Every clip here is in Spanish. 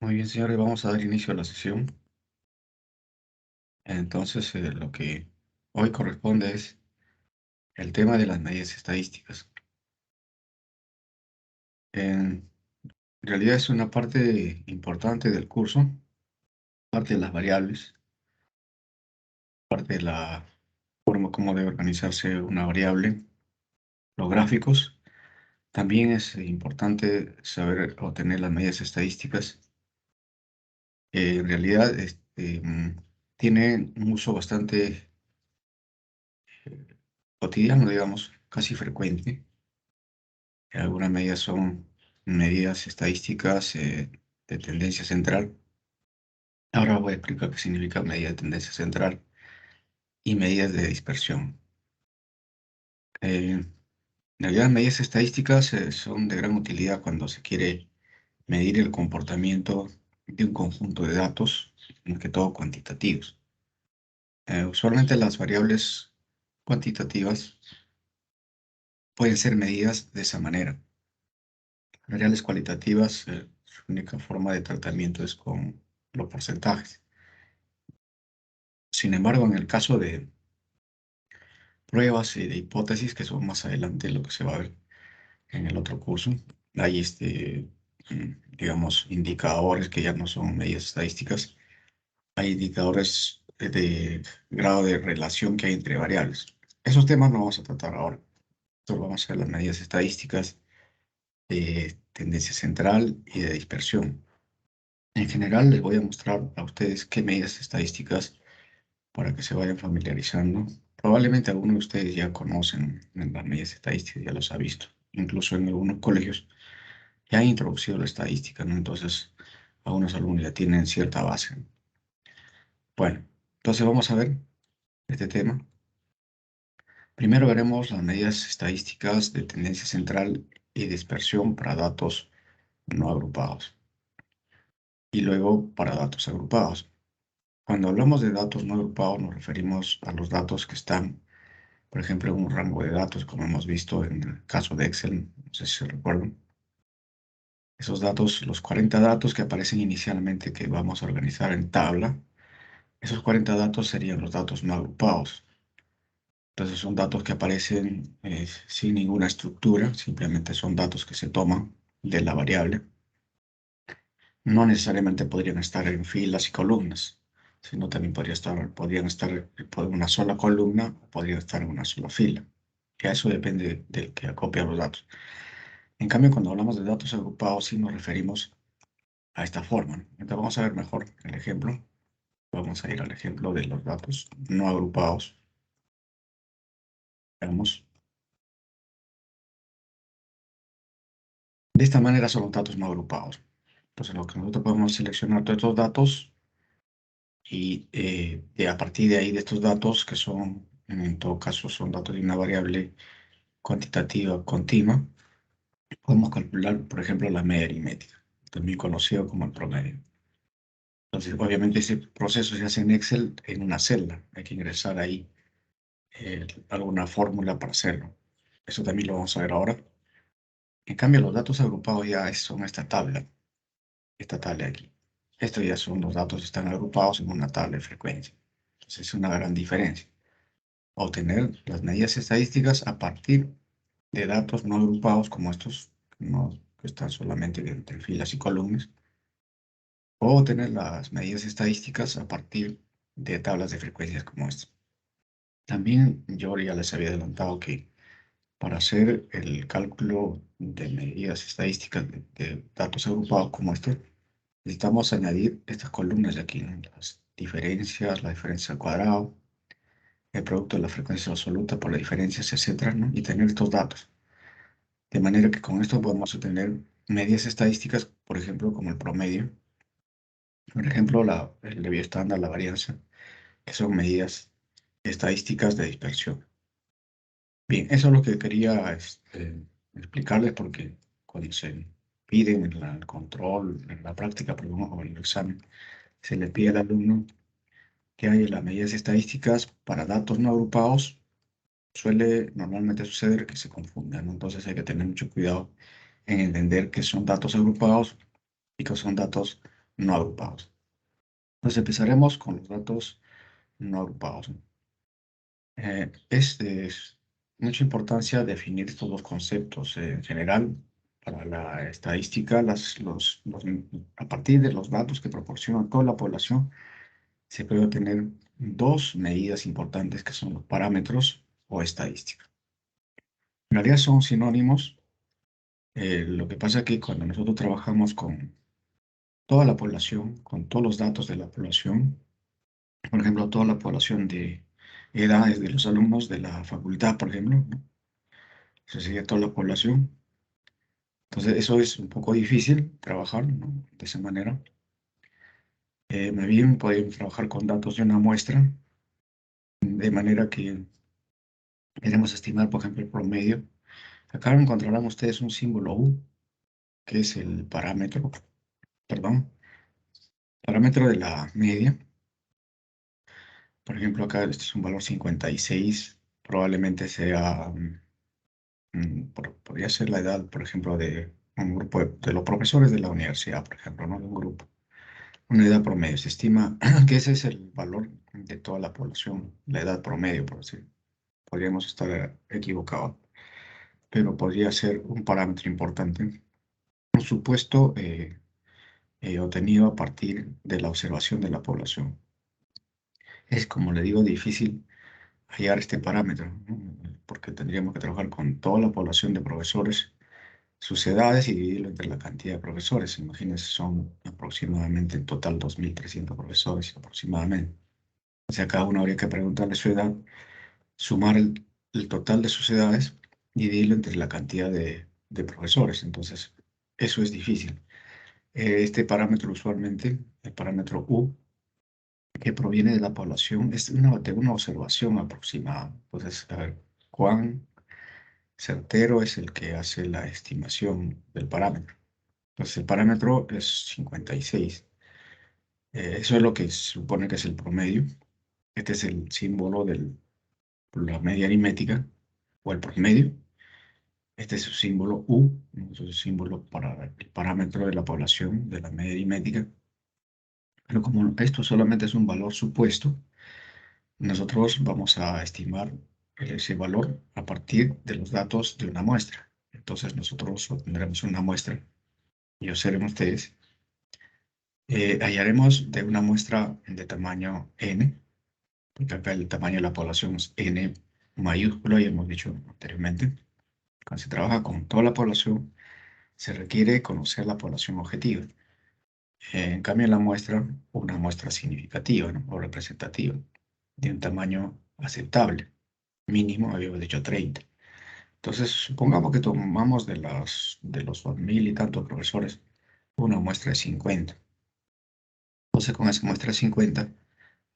Muy bien, señores, vamos a dar inicio a la sesión. Entonces, lo que hoy corresponde es el tema de las medidas estadísticas. En realidad es una parte importante del curso, parte de las variables, parte de la forma como debe organizarse una variable, los gráficos. También es importante saber obtener las medidas estadísticas. En realidad, tiene un uso bastante cotidiano, digamos, casi frecuente. Algunas medidas son medidas estadísticas de tendencia central. Ahora voy a explicar qué significa medida de tendencia central y medidas de dispersión. En realidad, medidas estadísticas son de gran utilidad cuando se quiere medir el comportamiento de un conjunto de datos, más que todo cuantitativos. Usualmente las variables cuantitativas pueden ser medidas de esa manera. Variables cualitativas, su única forma de tratamiento es con los porcentajes. Sin embargo, en el caso de pruebas y de hipótesis, que son más adelante lo que se va a ver en el otro curso, hay digamos, indicadores que ya no son medidas estadísticas, hay indicadores de grado de relación que hay entre variables. Esos temas no vamos a tratar ahora. Solo vamos a ver las medidas estadísticas de tendencia central y de dispersión. En general, les voy a mostrar a ustedes qué medidas estadísticas para que se vayan familiarizando. Probablemente algunos de ustedes ya conocen las medidas estadísticas, ya los ha visto. Incluso en algunos colegios ya han introducido la estadística, ¿no? Entonces, algunos alumnos ya tienen cierta base. Bueno, entonces vamos a ver este tema. Primero veremos las medidas estadísticas de tendencia central y dispersión para datos no agrupados y luego para datos agrupados. Cuando hablamos de datos no agrupados nos referimos a los datos que están, por ejemplo, en un rango de datos, como hemos visto en el caso de Excel, no sé si se recuerdan. Esos datos, los 40 datos que aparecen inicialmente que vamos a organizar en tabla, esos 40 datos serían los datos no agrupados. Entonces son datos que aparecen sin ninguna estructura, simplemente son datos que se toman de la variable. No necesariamente podrían estar en filas y columnas, sino también podrían estar en una sola columna o podrían estar en una sola fila. Que eso depende del que acopia los datos. En cambio, cuando hablamos de datos agrupados, sí nos referimos a esta forma, ¿no? Entonces vamos a ver mejor el ejemplo. Vamos a ir al ejemplo de los datos no agrupados. Veamos. De esta manera son los datos no agrupados. Entonces, lo que nosotros podemos seleccionar todos estos datos y a partir de ahí, de estos datos, que son, en todo caso, son datos de una variable cuantitativa continua, podemos calcular, por ejemplo, la media aritmética, también conocido como el promedio. Entonces, obviamente, ese proceso se hace en Excel en una celda. Hay que ingresar ahí alguna fórmula para hacerlo. Eso también lo vamos a ver ahora. En cambio, los datos agrupados ya son esta tabla de aquí. Estos ya son los datos que están agrupados en una tabla de frecuencia. Entonces, es una gran diferencia. Obtener las medidas estadísticas a partir de datos no agrupados como estos, no, que están solamente entre filas y columnas, o obtener las medidas estadísticas a partir de tablas de frecuencias como esta. También yo ya les había adelantado que para hacer el cálculo de medidas estadísticas de datos agrupados como estos, necesitamos añadir estas columnas de aquí, ¿no? Las diferencias, la diferencia al cuadrado, el producto de la frecuencia absoluta por las diferencias, etcétera, ¿no? Y tener estos datos. De manera que con esto podemos obtener medias estadísticas, por ejemplo, como el promedio, por ejemplo, el desvío estándar, la varianza, que son medidas estadísticas de dispersión. Bien, eso es lo que quería explicarles porque cuando se piden en el control, en la práctica, perdón, o en el examen, se le pide al alumno que haya las medidas estadísticas para datos no agrupados, suele normalmente suceder que se confundan, ¿no? Entonces hay que tener mucho cuidado en entender que son datos agrupados y que son datos no agrupados. Entonces empezaremos con los datos no agrupados. Es de mucha importancia definir estos dos conceptos. En general, para la estadística, a partir de los datos que proporciona toda la población, se puede obtener dos medidas importantes que son los parámetros o estadística. En realidad son sinónimos. Lo que pasa es que cuando nosotros trabajamos con toda la población, con todos los datos de la población, por ejemplo, toda la población de edades de los alumnos de la facultad, por ejemplo, ¿no? Eso sería toda la población. Entonces, eso es un poco difícil trabajar, ¿no? De esa manera. Más bien podemos trabajar con datos de una muestra, de manera que queremos estimar, por ejemplo, el promedio. Acá encontrarán ustedes un símbolo U, que es el parámetro, perdón, parámetro de la media. Por ejemplo, acá este es un valor 56, probablemente sea, podría ser la edad, por ejemplo, de un grupo de los profesores de la universidad, por ejemplo, ¿no? De un grupo. Una edad promedio. Se estima que ese es el valor de toda la población, la edad promedio, por decir. Podríamos estar equivocados, pero podría ser un parámetro importante. Por supuesto, obtenido a partir de la observación de la población. Es, como le digo, difícil hallar este parámetro, ¿no? Porque tendríamos que trabajar con toda la población de profesores, sus edades y dividirlo entre la cantidad de profesores. Imagínense, son aproximadamente en total 2.300 profesores aproximadamente. O sea, cada uno habría que preguntarle su edad, sumar el total de sus edades y dividirlo entre la cantidad de profesores. Entonces, eso es difícil. Este parámetro usualmente, el parámetro U, que proviene de la población, es de una observación aproximada. Entonces, a ver, cuán certero es el que hace la estimación del parámetro. Entonces, el parámetro es 56. Eso es lo que se supone que es el promedio. Este es el símbolo de la media aritmética o el promedio. Este es su símbolo U, ¿no? Es un símbolo para el parámetro de la población de la media aritmética. Pero como esto solamente es un valor supuesto, nosotros vamos a estimar ese valor a partir de los datos de una muestra. Entonces nosotros obtendremos una muestra y observen ustedes, hallaremos de una muestra de tamaño n, porque acá el tamaño de la población es n mayúsculo, ya hemos dicho anteriormente. Cuando se trabaja con toda la población, se requiere conocer la población objetiva. En cambio, en la muestra, una muestra significativa, ¿no? O representativa, de un tamaño aceptable, mínimo, habíamos dicho 30. Entonces, supongamos que tomamos de los 2.000 y tantos profesores una muestra de 50. Entonces, con esa muestra de 50,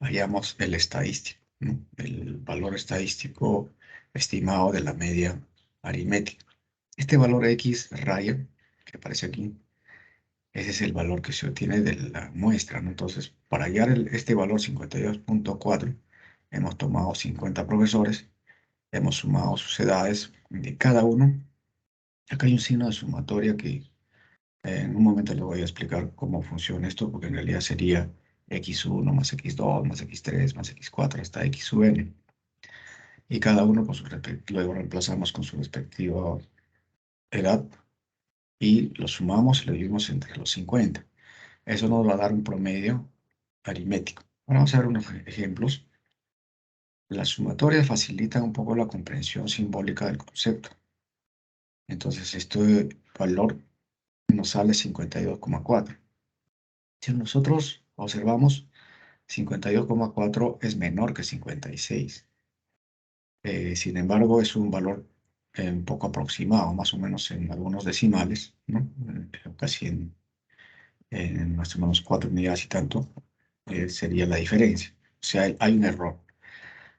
hallamos el estadístico, ¿no? El valor estadístico estimado de la media aritmética. Este valor X raya, que aparece aquí, ese es el valor que se obtiene de la muestra, ¿no? Entonces, para hallar este valor 52.4, hemos tomado 50 profesores, hemos sumado sus edades de cada uno. Acá hay un signo de sumatoria que en un momento le voy a explicar cómo funciona esto, porque en realidad sería x1 más x2 más x3 más x4 hasta x sub n. Y cada uno con luego reemplazamos con su respectiva edad y lo sumamos y lo dividimos entre los 50. Eso nos va a dar un promedio aritmético. Ahora vamos a ver unos ejemplos. Las sumatorias facilitan un poco la comprensión simbólica del concepto. Entonces, este valor nos sale 52,4. Si nosotros observamos, 52,4 es menor que 56. Sin embargo, es un valor un poco aproximado, más o menos en algunos decimales, ¿no? Casi en más o menos 4 unidades y tanto, sería la diferencia. O sea, hay un error.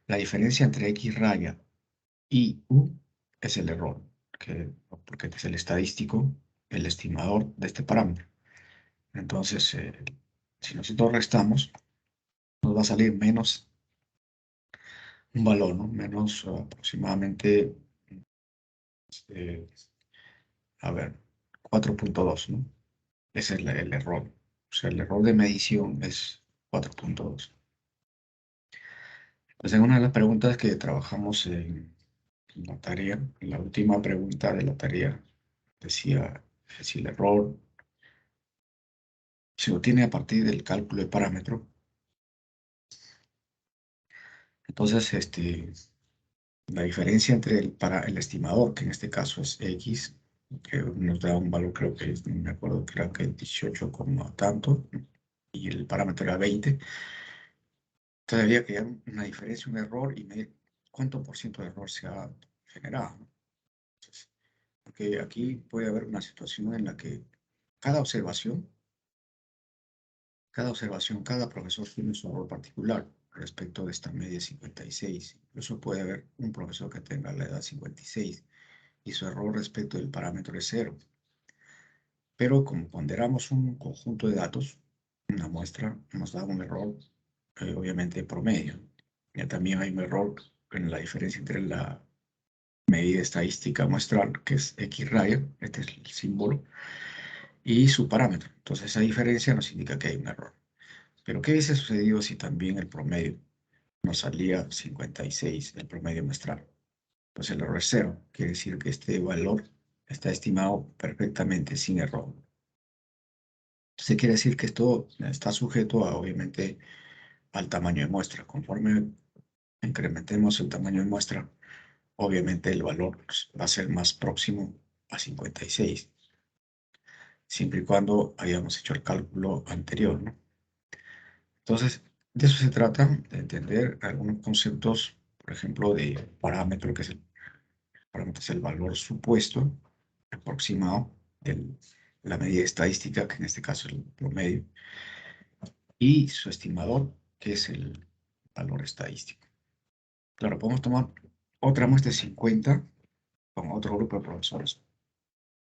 La diferencia entre X raya y U es el error, porque este es el estadístico, el estimador de este parámetro. Entonces, si nosotros restamos, nos va a salir menos un valor, ¿no? Menos aproximadamente, eh, a ver, 4.2, ¿no? Ese es el error. O sea, el error de medición es 4.2. Pues en una de las preguntas que trabajamos en la tarea, en la última pregunta de la tarea, decía que si el error se obtiene a partir del cálculo de parámetro, entonces la diferencia entre para el estimador, que en este caso es X, que nos da un valor, creo que no me acuerdo, creo que 18 como tanto, y el parámetro era 20, entonces habría que dar una diferencia, un error, y medir cuánto por ciento de error se ha generado, ¿no? Entonces, porque aquí puede haber una situación en la que cada observación, cada profesor tiene su error particular respecto de esta media 56. Incluso puede haber un profesor que tenga la edad 56 y su error respecto del parámetro es cero. Pero como ponderamos un conjunto de datos, una muestra nos da un error, obviamente promedio. Ya también hay un error en la diferencia entre la medida estadística muestral, que es X raya, este es el símbolo, y su parámetro. Entonces esa diferencia nos indica que hay un error. Pero ¿qué hubiese sucedido si también el promedio nos salía 56, el promedio muestral? Pues el error es cero. Quiere decir que este valor está estimado perfectamente sin error. Entonces quiere decir que esto está sujeto a, obviamente, al tamaño de muestra. Conforme incrementemos el tamaño de muestra, obviamente el valor va a ser más próximo a 56, siempre y cuando hayamos hecho el cálculo anterior, ¿no? Entonces, de eso se trata, de entender algunos conceptos, por ejemplo, de parámetro, que es parámetro es el valor supuesto, aproximado, de la medida estadística, que en este caso es el promedio, y su estimador, que es el valor estadístico. Claro, podemos tomar otra muestra de 50 con otro grupo de profesores.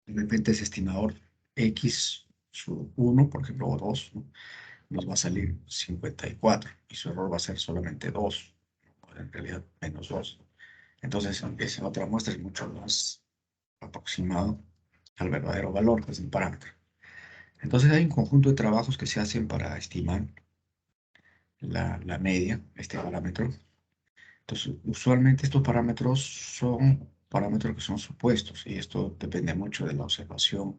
De repente ese estimador X, su 1, por ejemplo, o 2, ¿no? Nos va a salir 54 y su error va a ser solamente 2, o en realidad menos 2. Entonces, esa otra muestra es mucho más aproximado al verdadero valor, que es el parámetro. Entonces, hay un conjunto de trabajos que se hacen para estimar la media, este parámetro. Entonces, usualmente estos parámetros son parámetros que son supuestos y esto depende mucho de la observación,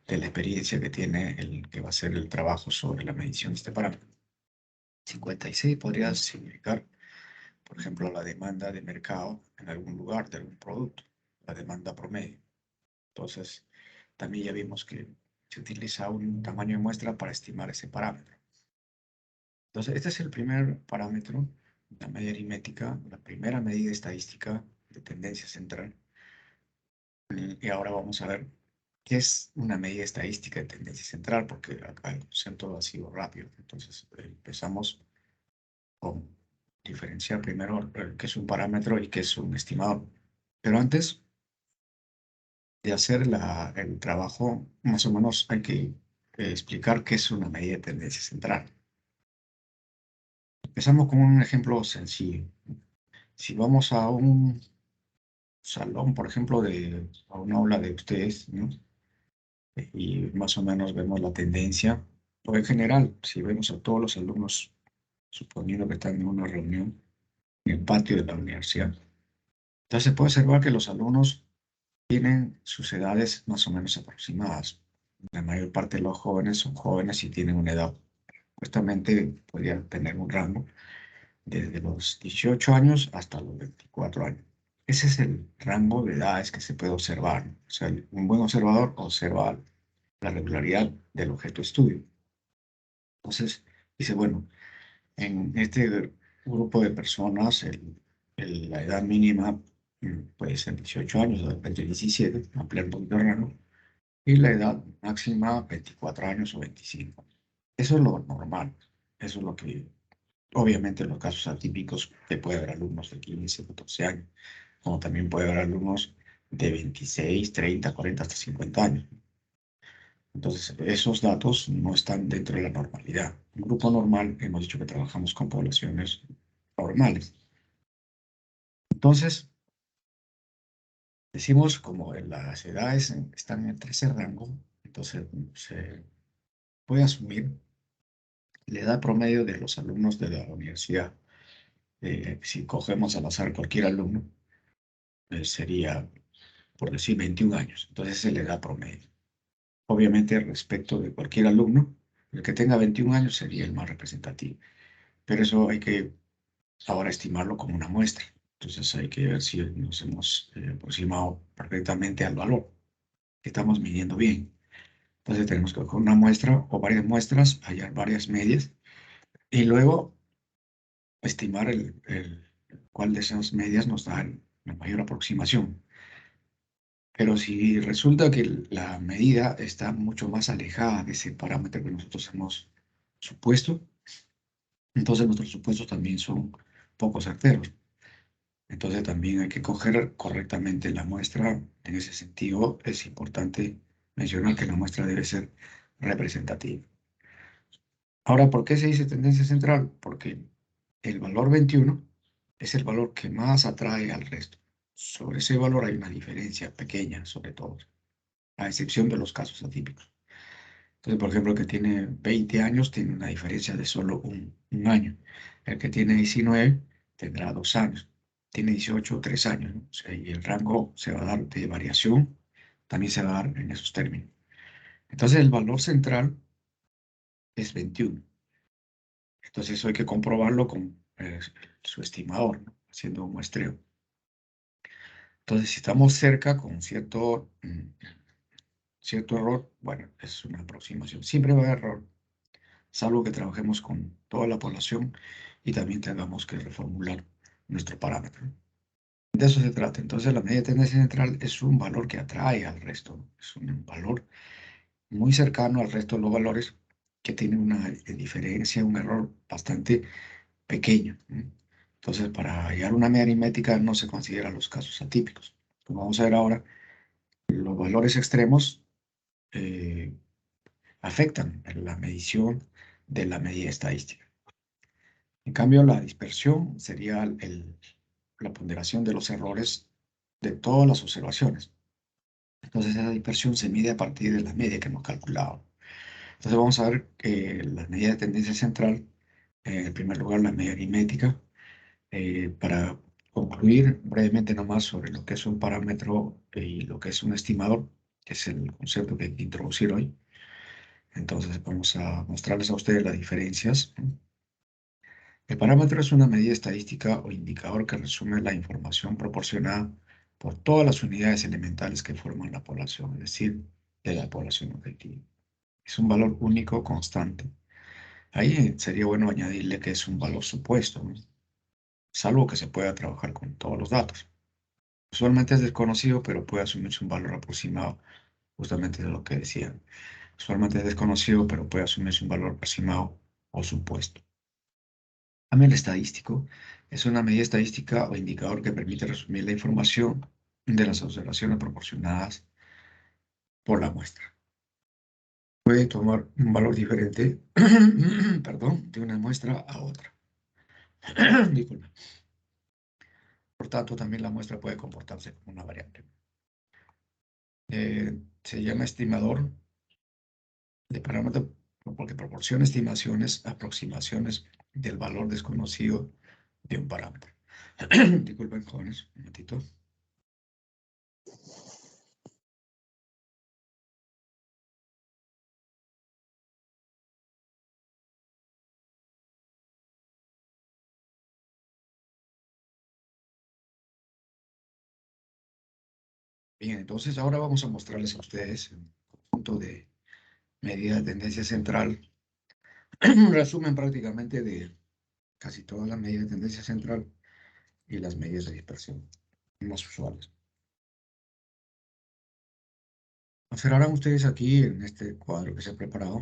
de la experiencia que tiene el que va a hacer el trabajo sobre la medición de este parámetro. 56 podría significar, por ejemplo, la demanda de mercado en algún lugar de algún producto, la demanda promedio. Entonces, también ya vimos que se utiliza un tamaño de muestra para estimar ese parámetro. Entonces, este es el primer parámetro, la media aritmética, la primera medida estadística de tendencia central. Y ahora vamos a ver qué es una medida estadística de tendencia central, porque acá el concepto ha sido rápido. Entonces, empezamos con diferenciar primero qué es un parámetro y qué es un estimador. Pero antes de hacer el trabajo, más o menos hay que explicar qué es una medida de tendencia central. Empezamos con un ejemplo sencillo. Si vamos a un salón, por ejemplo, a una aula de ustedes, ¿no? Y más o menos vemos la tendencia, o en general, si vemos a todos los alumnos, suponiendo que están en una reunión en el patio de la universidad, entonces se puede observar que los alumnos tienen sus edades más o menos aproximadas. La mayor parte de los jóvenes son jóvenes y tienen una edad, justamente podrían tener un rango desde los 18 años hasta los 24 años. Ese es el rango de edades que se puede observar, ¿no? O sea, un buen observador observa la regularidad del objeto de estudio. Entonces, dice, bueno, en este grupo de personas, la edad mínima puede ser 18 años, de repente 17, ampliar un poquito el rango, y la edad máxima 24 años o 25. Eso es lo normal, eso es lo que, obviamente en los casos atípicos, que puede haber alumnos de 15, 14 años, como también puede haber alumnos de 26, 30, 40, hasta 50 años. Entonces, esos datos no están dentro de la normalidad. Un grupo normal, hemos dicho que trabajamos con poblaciones normales. Entonces, decimos como las edades están entre ese rango, entonces voy a asumir la edad promedio de los alumnos de la universidad. Si cogemos al azar cualquier alumno, sería, por decir, 21 años. Entonces, esa es la edad promedio. Obviamente, respecto de cualquier alumno, el que tenga 21 años sería el más representativo. Pero eso hay que ahora estimarlo como una muestra. Entonces, hay que ver si nos hemos aproximado perfectamente al valor que estamos midiendo bien. Entonces, tenemos que coger una muestra o varias muestras, hallar varias medias y luego estimar cuál de esas medias nos da la mayor aproximación. Pero si resulta que la medida está mucho más alejada de ese parámetro que nosotros hemos supuesto, entonces nuestros supuestos también son poco certeros. Entonces también hay que coger correctamente la muestra. En ese sentido, es importante mencionar que la muestra debe ser representativa. Ahora, ¿por qué se dice tendencia central? Porque el valor 21 es el valor que más atrae al resto. Sobre ese valor hay una diferencia pequeña, sobre todo, a excepción de los casos atípicos. Entonces, por ejemplo, el que tiene 20 años tiene una diferencia de solo un año. El que tiene 19 tendrá 2 años. Tiene 18, 3 años, ¿no? O sea, y el rango se va a dar de variación, también se va a dar en esos términos. Entonces, el valor central es 21. Entonces, eso hay que comprobarlo con su estimador, ¿no? Haciendo un muestreo. Entonces, si estamos cerca con cierto error, bueno, es una aproximación. Siempre va a haber error, salvo que trabajemos con toda la población y también tengamos que reformular nuestro parámetro. De eso se trata. Entonces, la media de tendencia central es un valor que atrae al resto, ¿no? Es un valor muy cercano al resto de los valores que tiene una diferencia, un error bastante pequeño, ¿no? Entonces, para hallar una media aritmética no se consideran los casos atípicos. Como vamos a ver ahora, los valores extremos eh, afectan la medición de la medida estadística. En cambio, la dispersión sería la ponderación de los errores de todas las observaciones. Entonces, esa dispersión se mide a partir de la media que hemos calculado. Entonces, vamos a ver que la medida de tendencia central, en primer lugar, la media aritmética, para concluir brevemente nomás sobre lo que es un parámetro y lo que es un estimador, que es el concepto que hay que introducir hoy. Entonces, vamos a mostrarles a ustedes las diferencias, ¿no? El parámetro es una medida estadística o indicador que resume la información proporcionada por todas las unidades elementales que forman la población, es decir, de la población objetiva. Es un valor único constante. Ahí sería bueno añadirle que es un valor supuesto, ¿no? Salvo que se pueda trabajar con todos los datos. Usualmente es desconocido, pero puede asumirse un valor aproximado, justamente de lo que decían. Usualmente es desconocido, pero puede asumirse un valor aproximado o supuesto. También el estadístico es una medida estadística o indicador que permite resumir la información de las observaciones proporcionadas por la muestra. Puede tomar un valor diferente, perdón, de una muestra a otra. Disculpe. Por tanto, también la muestra puede comportarse como una variable. Se llama estimador de parámetro porque proporciona estimaciones, aproximaciones del valor desconocido de un parámetro. Disculpen, jóvenes, un momentito. Bien, entonces ahora vamos a mostrarles a ustedes un conjunto de medidas de tendencia central, un resumen prácticamente de casi todas las medidas de tendencia central y las medidas de dispersión más usuales. Observarán ustedes aquí en este cuadro que se ha preparado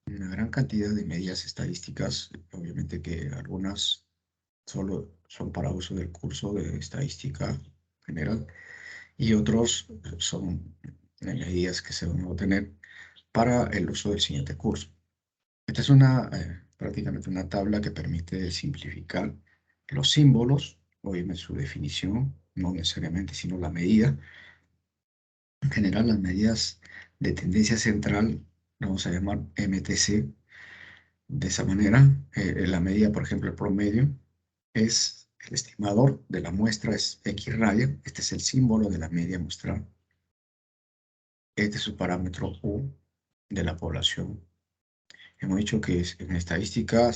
una gran cantidad de medidas estadísticas, obviamente que algunas solo son para uso del curso de estadística general y otros son medidas que se van a obtener para el uso del siguiente curso. Esta es prácticamente una tabla que permite simplificar los símbolos, obviamente su definición, no necesariamente, sino la medida. En general, las medidas de tendencia central lo vamos a llamar MTC. De esa manera, la medida, por ejemplo, el promedio es el estimador de la muestra, es X radio. Este es el símbolo de la media muestral. Este es su parámetro U de la población. Hemos dicho que en estadística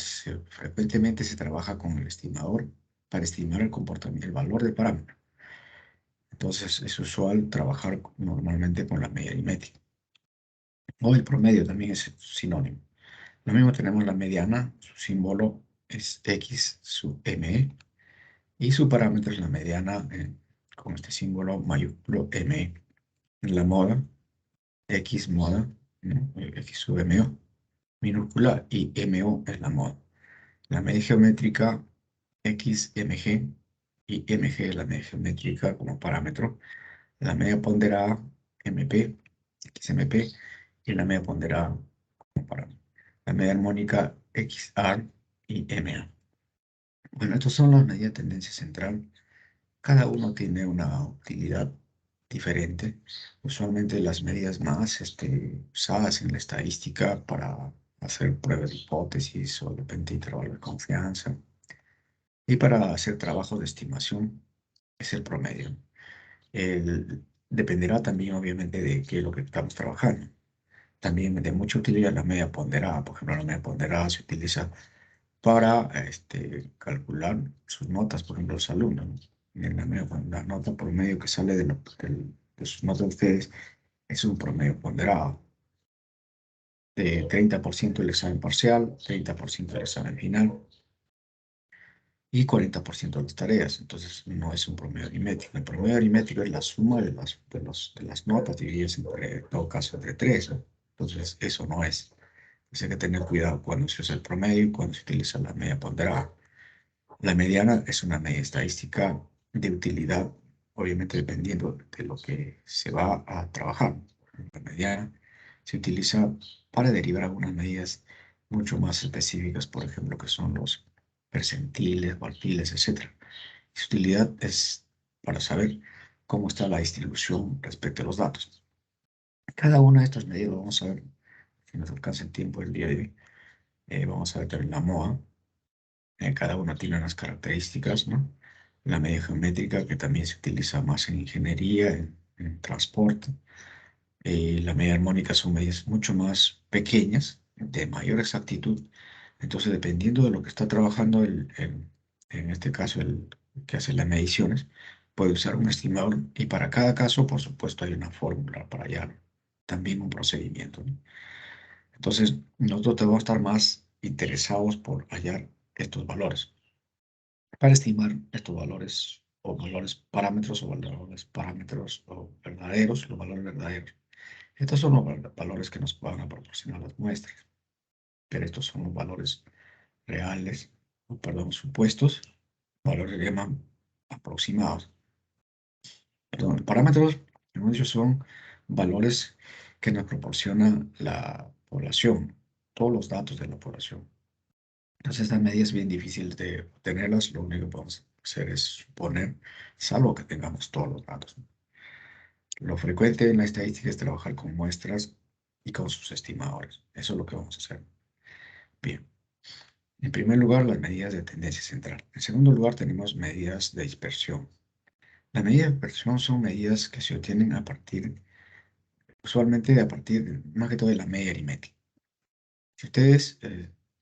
frecuentemente se trabaja con el estimador para estimar el comportamiento, el valor del parámetro. Entonces es usual trabajar normalmente con la media aritmética. O el promedio también es sinónimo. Lo mismo tenemos la mediana, su símbolo es X sub ME y su parámetro es la mediana con este símbolo mayúsculo ME. La moda, X moda, ¿no? X sub MO minúscula y MO es la moda. La media geométrica XMG y MG es la media geométrica como parámetro. La media ponderada MP, XMP y la media ponderada como parámetro. La media armónica XR y MA. Bueno, estas son las medidas de tendencia central. Cada uno tiene una utilidad diferente. Usualmente las medidas más usadas en la estadística para hacer pruebas de hipótesis o de repente intervalos de confianza y para hacer trabajos de estimación es el promedio. Dependerá también obviamente de qué es lo que estamos trabajando. También de mucha utilidad la media ponderada. Por ejemplo, la media ponderada se utiliza para calcular sus notas, por ejemplo, los alumnos, ¿no? En la nota promedio que sale de sus notas de ustedes es un promedio ponderado de 30% del examen parcial, 30% del examen final y 40% de las tareas. Entonces, no es un promedio aritmético. El promedio aritmético es la suma de las notas divididas entre, en todo caso, entre tres, ¿no? Entonces, eso no es. Entonces, hay que tener cuidado cuando se usa el promedio y cuando se utiliza la media ponderada. La mediana es una media estadística de utilidad, obviamente dependiendo de lo que se va a trabajar. La mediana se utiliza para derivar algunas medidas mucho más específicas, por ejemplo, que son los percentiles, cuartiles, etc. Su utilidad es para saber cómo está la distribución respecto a los datos. Cada una de estas medidas, vamos a ver, si nos alcanza el tiempo del día de hoy, vamos a ver también la MOA. Cada una tiene unas características, ¿no? La media geométrica, que también se utiliza más en ingeniería, en transporte. La media armónica son medidas mucho más pequeñas, de mayor exactitud. Entonces, dependiendo de lo que está trabajando en este caso, el que hace las mediciones, puede usar un estimador y para cada caso, por supuesto, hay una fórmula para hallarlo. También un procedimiento, ¿no? Entonces, nosotros debemos estar más interesados por hallar estos valores. Para estimar estos valores o valores parámetros o valores parámetros o verdaderos, los valores verdaderos. Estos son los valores que nos van a proporcionar las muestras, pero estos son los valores reales, o, perdón, supuestos, valores que llaman aproximados. Perdón, los parámetros, hemos dicho, son valores que nos proporciona la población, todos los datos de la población. Entonces, estas medidas es bien difícil de obtenerlas. Lo único que podemos hacer es suponer, salvo que tengamos todos los datos, ¿no? Lo frecuente en la estadística es trabajar con muestras y con sus estimadores. Eso es lo que vamos a hacer. Bien. En primer lugar, las medidas de tendencia central. En segundo lugar, tenemos medidas de dispersión. Las medidas de dispersión son medidas que se obtienen a partir, usualmente a partir, más que todo, de la media aritmética. Si ustedes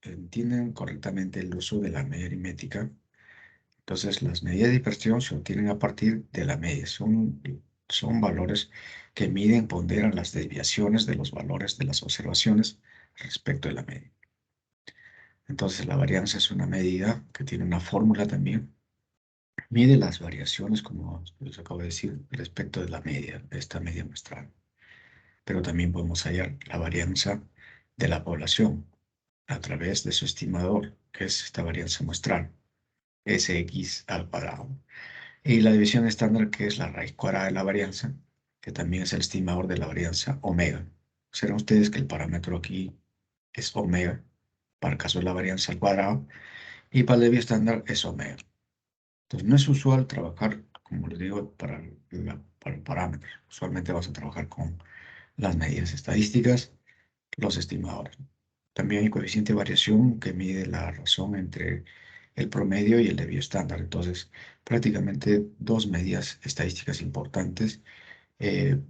entienden correctamente el uso de la media aritmética, entonces, las medidas de dispersión se obtienen a partir de la media. Son valores que miden, ponderan las desviaciones de los valores de las observaciones respecto de la media. Entonces, la varianza es una medida que tiene una fórmula también. Mide las variaciones, como les acabo de decir, respecto de la media, de esta media muestral. Pero también podemos hallar la varianza de la población a través de su estimador, que es esta varianza muestral, Sx al cuadrado. Y la división estándar, que es la raíz cuadrada de la varianza, que también es el estimador de la varianza omega. Serán ustedes que el parámetro aquí es omega, para el caso de la varianza al cuadrado, y para el desvío estándar es omega. Entonces, no es usual trabajar, como les digo, para el parámetro. Usualmente vas a trabajar con las medidas estadísticas, los estimadores. También hay coeficiente de variación que mide la razón entre el promedio y el desvío estándar. Entonces, prácticamente dos medidas estadísticas importantes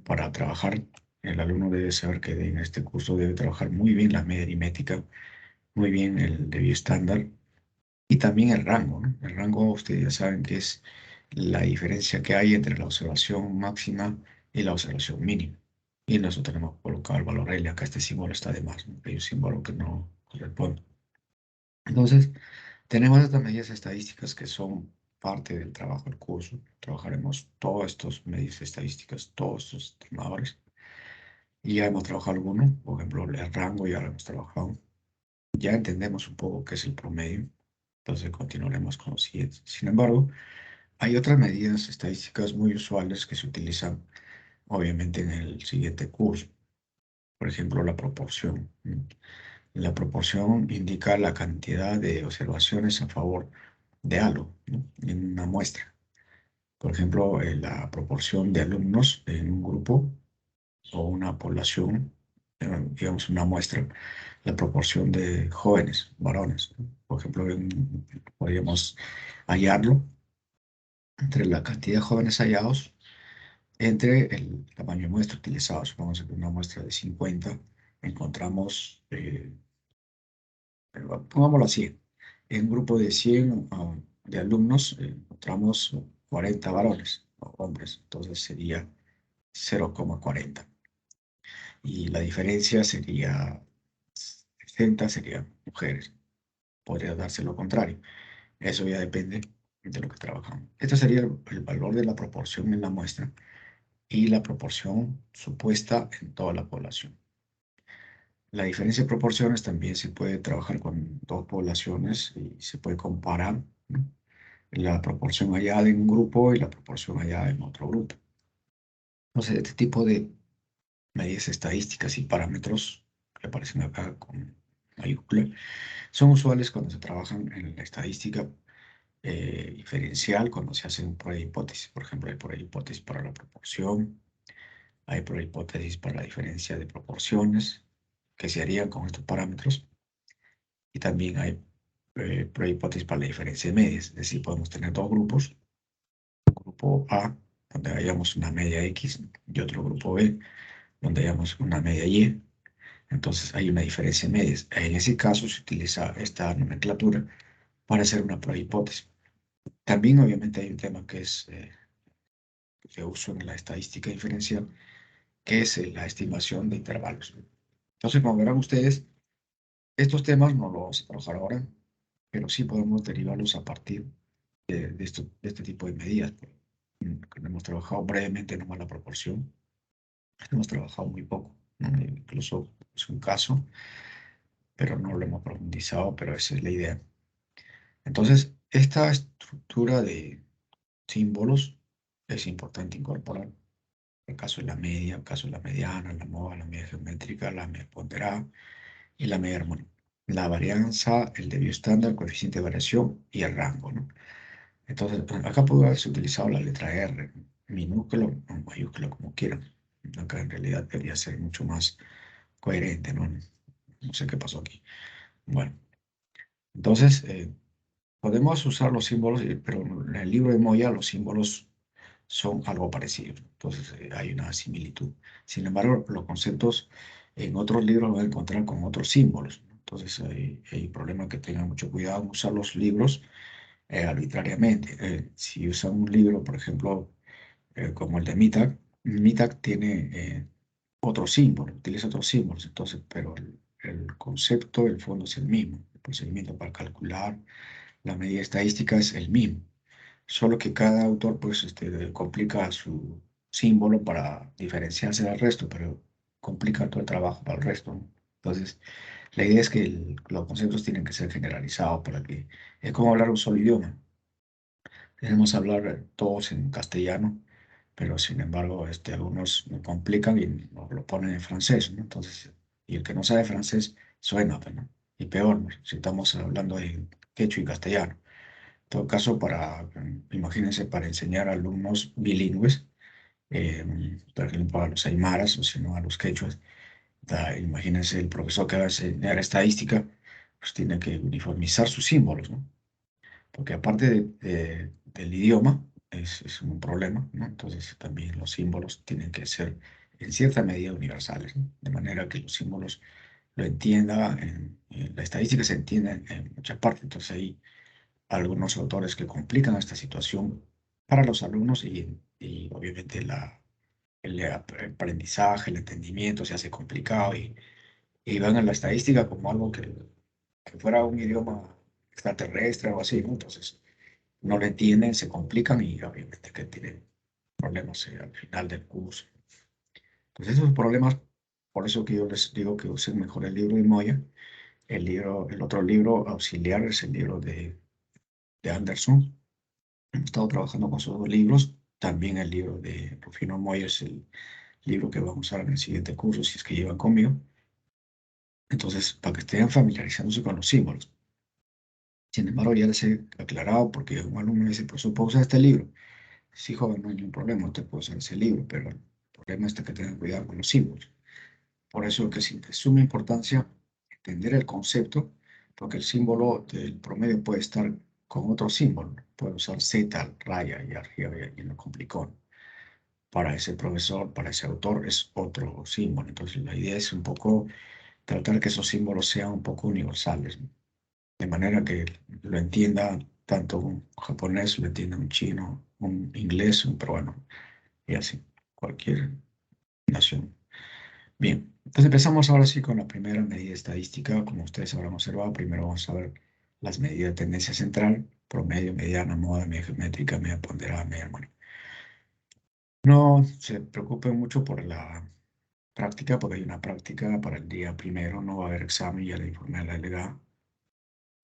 para trabajar. El alumno debe saber que en este curso debe trabajar muy bien la media aritmética, muy bien el desvío estándar y también el rango, ¿no? El rango, ustedes ya saben que es la diferencia que hay entre la observación máxima y la observación mínima. Y nosotros tenemos que colocar el valor L. Acá este símbolo está de más, ¿no? Hay un símbolo que no corresponde. Entonces, tenemos estas medidas estadísticas que son parte del trabajo del curso. Trabajaremos todos estos medidas estadísticas, todos estos estimadores. Y ya hemos trabajado algunos, por ejemplo, el rango ya lo hemos trabajado. Ya entendemos un poco qué es el promedio. Entonces, continuaremos con los siguientes. Sin embargo, hay otras medidas estadísticas muy usuales que se utilizan, obviamente, en el siguiente curso. Por ejemplo, la proporción. La proporción indica la cantidad de observaciones a favor de algo, ¿no? En una muestra. Por ejemplo, la proporción de alumnos en un grupo o una población, digamos una muestra, la proporción de jóvenes, varones, ¿no? Por ejemplo, podríamos hallarlo entre la cantidad de jóvenes hallados, entre el tamaño de muestra utilizado. Supongamos que una muestra de 50, encontramos, pongámoslo así, en un grupo de 100 de alumnos encontramos 40 varones o hombres, entonces sería 0,40. Y la diferencia sería 60, serían mujeres. Podría darse lo contrario. Eso ya depende de lo que trabajamos. Este sería el valor de la proporción en la muestra y la proporción supuesta en toda la población. La diferencia de proporciones también se puede trabajar con dos poblaciones y se puede comparar, ¿no? La proporción hallada en un grupo y la proporción hallada en otro grupo. Entonces, este tipo de medidas estadísticas y parámetros que aparecen acá con mayúscula son usuales cuando se trabajan en la estadística diferencial, cuando se hace un prueba de hipótesis. Por ejemplo, hay prueba de hipótesis para la proporción, hay prueba de hipótesis para la diferencia de proporciones que se harían con estos parámetros. Y también hay prueba de hipótesis para la diferencia de medias. Es decir, podemos tener dos grupos. Un grupo A, donde hayamos una media X, y otro grupo B, donde hayamos una media Y. Entonces hay una diferencia de medias. En ese caso se utiliza esta nomenclatura para hacer una prueba de hipótesis. También obviamente hay un tema que es de uso en la estadística diferencial, que es la estimación de intervalos. Entonces, como verán ustedes, estos temas no los vamos a trabajar ahora, pero sí podemos derivarlos a partir de este tipo de medidas. Que hemos trabajado brevemente nomás la proporción, hemos trabajado muy poco, ¿no? Incluso es un caso, pero no lo hemos profundizado, pero esa es la idea. Entonces, esta estructura de símbolos es importante incorporar. El caso de la media, el caso de la mediana, la moda, la media geométrica, la media ponderada y la media armónica. La varianza, el desvío estándar, coeficiente de variación y el rango, ¿no? Entonces, acá pudo haberse utilizado la letra R, minúscula o mayúscula, como quieran. Acá en realidad debería ser mucho más coherente, ¿no? No sé qué pasó aquí. Bueno, entonces, podemos usar los símbolos, pero en el libro de Moya los símbolos son algo parecido. Entonces, hay una similitud. Sin embargo, los conceptos en otros libros los van a encontrar con otros símbolos, ¿no? Entonces, hay problema que tengan mucho cuidado en usar los libros arbitrariamente. Si usan un libro, por ejemplo, como el de MITAC, MITAC tiene otros símbolos, utiliza otros símbolos, entonces, pero el concepto, el fondo es el mismo. El procedimiento para calcular la medida estadística es el mismo, solo que cada autor pues complica su símbolo para diferenciarse del resto, pero complica todo el trabajo para el resto, ¿no? Entonces, la idea es que los conceptos tienen que ser generalizados para que es como hablar un solo idioma. Tenemos que hablar todos en castellano, pero sin embargo, algunos lo complican y nos lo ponen en francés, ¿no? Entonces, y el que no sabe francés suena, pues, ¿no? Y peor, ¿no? Si estamos hablando en quechua y castellano. En todo caso, imagínense, para enseñar a alumnos bilingües, por ejemplo, a los aymaras o si no a los quechuas, Imagínense el profesor que va a enseñar estadística, pues tiene que uniformizar sus símbolos, ¿no? Porque aparte del idioma, es un problema, ¿no? Entonces también los símbolos tienen que ser en cierta medida universales, ¿no? De manera que los símbolos lo entienda, en la estadística se entiende en muchas partes, entonces hay algunos autores que complican esta situación para los alumnos y obviamente el aprendizaje, el entendimiento se hace complicado y van a la estadística como algo que fuera un idioma extraterrestre o así, ¿no? Entonces no lo entienden, se complican y obviamente que tienen problemas al final del curso. Entonces esos problemas, por eso que yo les digo que usen mejor el libro de Moya. El otro libro auxiliar es el libro de Anderson. He estado trabajando con sus dos libros. También el libro de Rufino Moya es el libro que vamos a usar en el siguiente curso, si es que llevan conmigo. Entonces, para que estén familiarizándose con los símbolos. Sin embargo, ya les he aclarado porque un alumno me dice, profesor, ¿puedo usar este libro? Sí, joven, no hay ningún problema, usted puede usar ese libro, pero el problema está que tengan cuidado con los símbolos. Por eso que es de suma importancia entender el concepto, porque el símbolo del promedio puede estar con otro símbolo. Puede usar Z, raya y arriba y lo complicó. Para ese profesor, para ese autor, es otro símbolo. Entonces, la idea es un poco tratar que esos símbolos sean un poco universales, ¿no? De manera que lo entienda tanto un japonés, lo entienda un chino, un inglés, un peruano, y así, cualquier nación. Bien, entonces empezamos ahora sí con la primera medida estadística. Como ustedes habrán observado, primero vamos a ver las medidas de tendencia central, promedio, mediana, moda, media geométrica, media ponderada, media armónica. No se preocupen mucho por la práctica, porque hay una práctica para el día primero, no va a haber examen, ya le informé a la delegada.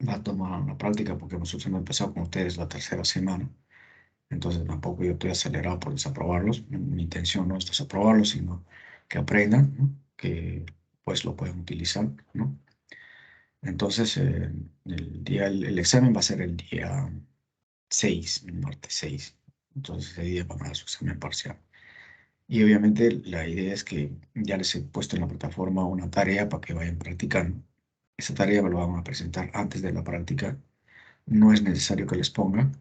Va a tomar una práctica porque nosotros hemos empezado con ustedes la tercera semana. Entonces tampoco yo estoy acelerado por desaprobarlos. Mi intención no es desaprobarlos, sino que aprendan, ¿no? Que pues lo pueden utilizar, ¿no? Entonces el examen va a ser el día 6, el martes 6. Entonces ese día van a dar su examen parcial. Y obviamente la idea es que ya les he puesto en la plataforma una tarea para que vayan practicando. Esa tarea me lo van a presentar antes de la práctica. No es necesario que les pongan,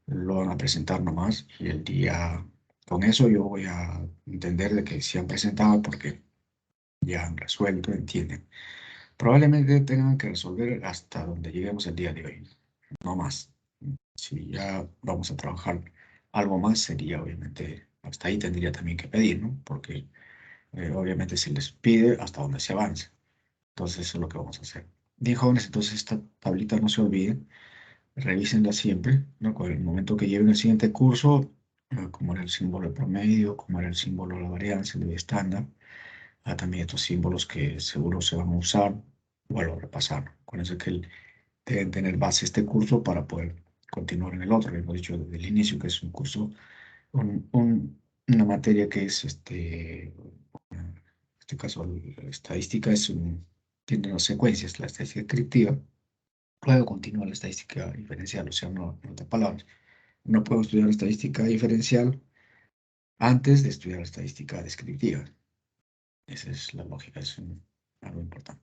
lo van a presentar nomás y el día, con eso yo voy a entender de que se han presentado porque ya han resuelto, entienden. Probablemente tengan que resolver hasta donde lleguemos el día de hoy, no más. Si ya vamos a trabajar algo más, sería obviamente, hasta ahí tendría también que pedir, ¿no? Porque obviamente se les pide hasta donde se avance. Entonces eso es lo que vamos a hacer. Bien, jóvenes, entonces esta tablita no se olviden. Revísenla siempre, ¿no? Con el momento que lleven el siguiente curso, como era el símbolo de promedio, como era el símbolo de la varianza, el de estándar, también estos símbolos que seguro se van a usar, vuelvo a repasar. Acuérdense que deben tener base este curso para poder continuar en el otro. Lo hemos dicho desde el inicio que es un curso, una materia que es, en este caso, la estadística tiene dos secuencias, la estadística descriptiva. Luego continúa la estadística diferencial, o sea, no, en otras palabras, no puedo estudiar estadística diferencial antes de estudiar estadística descriptiva. Esa es la lógica, algo importante.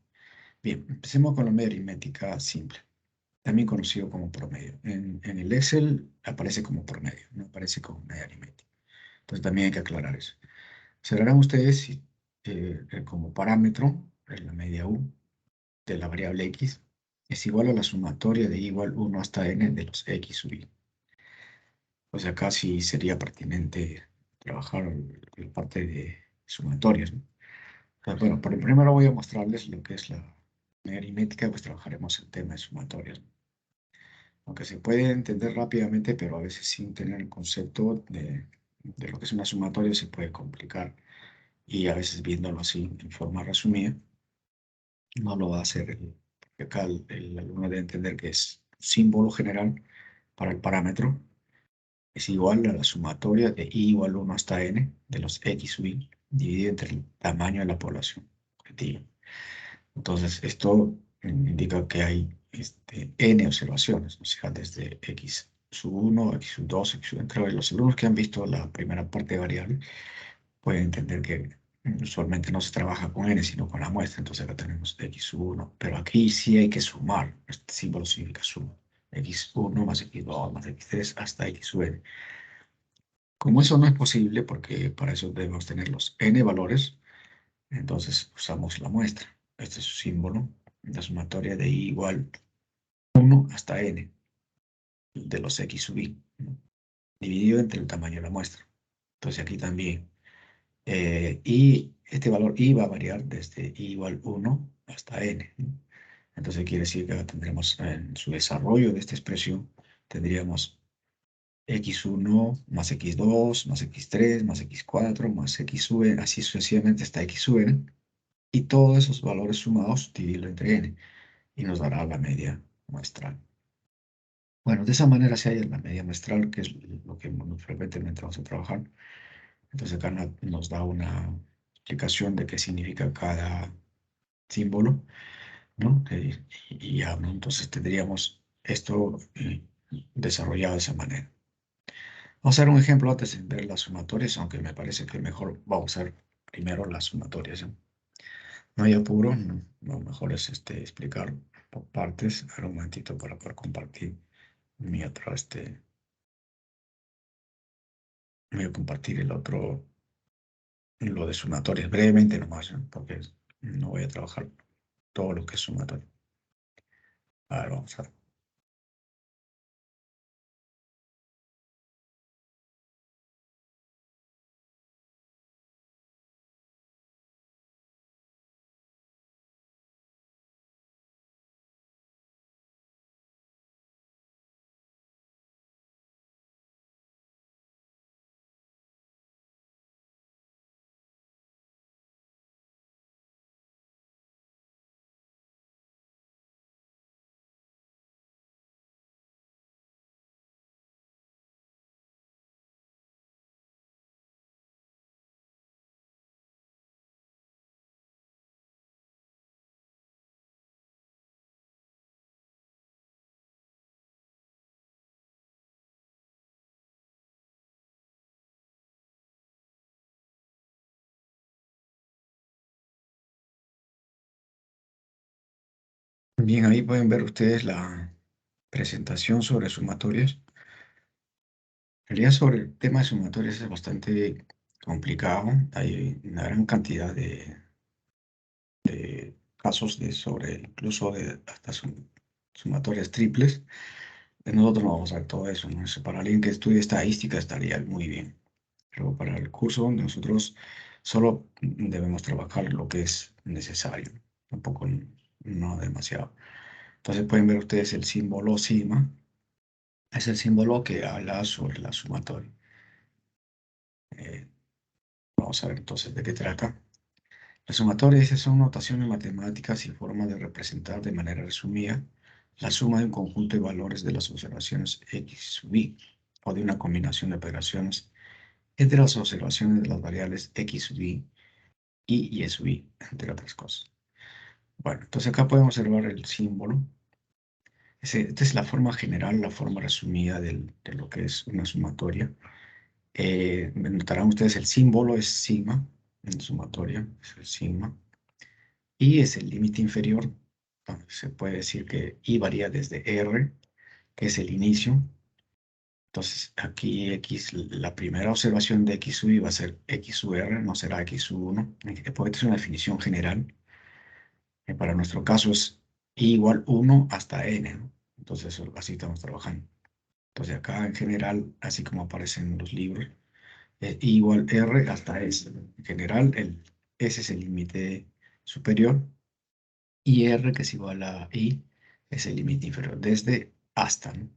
Bien, empecemos con la media aritmética simple, también conocido como promedio. En el Excel aparece como promedio, no aparece como media aritmética. Entonces también hay que aclarar eso. Observarán ustedes como parámetro, la media U de la variable X es igual a la sumatoria de igual 1 hasta n de los X sub I. O sea, acá sí sería pertinente trabajar la parte de sumatorias, ¿no? Entonces, bueno, primero voy a mostrarles lo que es la aritmética, pues trabajaremos el tema de sumatorias, ¿no? Aunque se puede entender rápidamente, pero a veces sin tener el concepto de lo que es una sumatoria se puede complicar. Y a veces viéndolo así en forma resumida, no lo va a hacer. Porque acá el alumno debe entender que es un símbolo general para el parámetro es igual a la sumatoria de i igual 1 hasta n de los x sub i dividido entre el tamaño de la población objetiva. Entonces, esto indica que hay n observaciones, o sea, desde x sub 1, x sub 2, x sub... Creo que los alumnos que han visto la primera parte de variable pueden entender que Usualmente no se trabaja con n, sino con la muestra. Entonces acá tenemos x1, pero aquí sí hay que sumar. Este símbolo significa suma. x1 más x2 más x3 hasta xn. Como eso no es posible, porque para eso debemos tener los n valores, entonces usamos la muestra. Este es su símbolo, la sumatoria de i igual 1 hasta n de los x sub i, ¿no? Dividido entre el tamaño de la muestra. Entonces aquí también. Y este valor i va a variar desde i igual 1 hasta n, ¿no? Entonces quiere decir que tendremos en su desarrollo de esta expresión, tendríamos x1 más x2 más x3 más x4 más x sub n, así sucesivamente hasta x sub n, y todos esos valores sumados dividirlo entre n, y nos dará la media muestral. Bueno, de esa manera se halla la media muestral, que es lo que frecuentemente vamos a trabajar. Entonces acá nos da una explicación de qué significa cada símbolo, ¿no? Y ya, ¿no? Entonces tendríamos esto desarrollado de esa manera. Vamos a hacer un ejemplo antes de ver las sumatorias, aunque me parece que mejor vamos a usar primero las sumatorias, ¿no? No hay apuro, no, lo mejor es explicar por partes. Ahora un momentito para poder compartir mi otro, voy a compartir el otro, lo de sumatorias, brevemente nomás, ¿no? Porque no voy a trabajar todo lo que es sumatorio. A ver, vamos a ver. Bien, ahí pueden ver ustedes la presentación sobre sumatorias. En realidad sobre el tema de sumatorias es bastante complicado. Hay una gran cantidad de casos sobre incluso de hasta sumatorias triples. Nosotros no vamos a ver todo eso, ¿no? Eso para alguien que estudie estadística estaría muy bien. Pero para el curso donde nosotros solo debemos trabajar lo que es necesario, tampoco no demasiado. Entonces pueden ver ustedes el símbolo sigma, es el símbolo que habla sobre la sumatoria. Eh, Vamos a ver entonces de qué trata. Las sumatorias son notaciones matemáticas y formas de representar de manera resumida la suma de un conjunto de valores de las observaciones x sub i o de una combinación de operaciones entre las observaciones de las variables x sub i y y sub i, entre otras cosas. Bueno, entonces acá podemos observar el símbolo. Esta es la forma general, la forma resumida de lo que es una sumatoria. Notarán ustedes el símbolo es sigma, en sumatoria es el sigma, y es el límite inferior. Entonces, se puede decir que i varía desde r, que es el inicio. Entonces aquí x, la primera observación de x sub i va a ser x sub r, no será x sub 1, porque esta es una definición general. Para nuestro caso es i igual 1 hasta n, ¿no? Entonces así estamos trabajando. Entonces acá en general, así como aparece en los libros, I igual R hasta S. En general, S es el límite superior y R, que es igual a I, es el límite inferior, desde hasta, ¿no?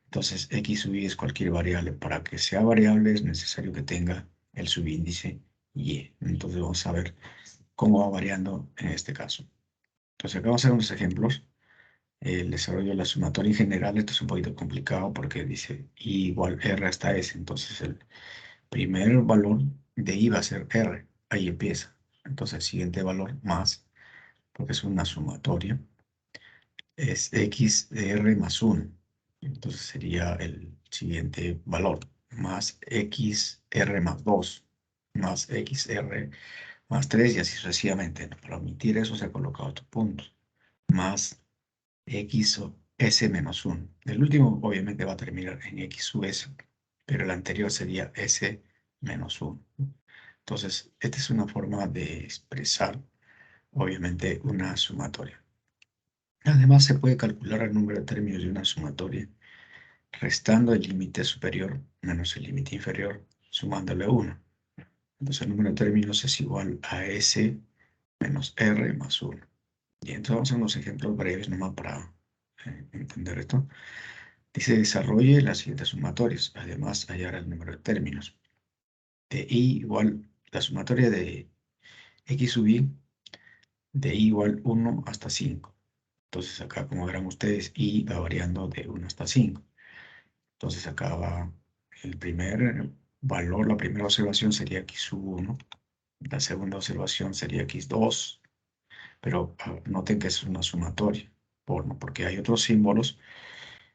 Entonces, X sub I es cualquier variable. Para que sea variable es necesario que tenga el subíndice Y. Entonces, vamos a ver cómo va variando en este caso. Entonces, acá vamos a hacer unos ejemplos. El desarrollo de la sumatoria en general, esto es un poquito complicado porque dice I igual R hasta S. Entonces, el primer valor de I va a ser R. Ahí empieza. Entonces, el siguiente valor más, porque es una sumatoria, es X de R más 1. Entonces, sería el siguiente valor, más XR más 2, más XR más 3 y así sucesivamente, ¿no? Para omitir eso se ha colocado otro punto, más x o s menos 1. El último obviamente va a terminar en x sub s, pero el anterior sería s menos 1. Entonces, esta es una forma de expresar, obviamente, una sumatoria. Además, se puede calcular el número de términos de una sumatoria restando el límite superior menos el límite inferior, sumándole 1. Entonces, el número de términos es igual a s menos r más 1. Y entonces vamos a unos ejemplos breves nomás para entender esto. Dice, desarrolle las siguientes sumatorias. Además, hallar el número de términos. De i igual, la sumatoria de x sub i, de i igual 1 hasta 5. Entonces acá, como verán ustedes, i va variando de 1 hasta 5. Entonces acá va el primer valor, la primera observación sería x sub 1. La segunda observación sería x2. Pero noten que es una sumatoria, porque hay otros símbolos.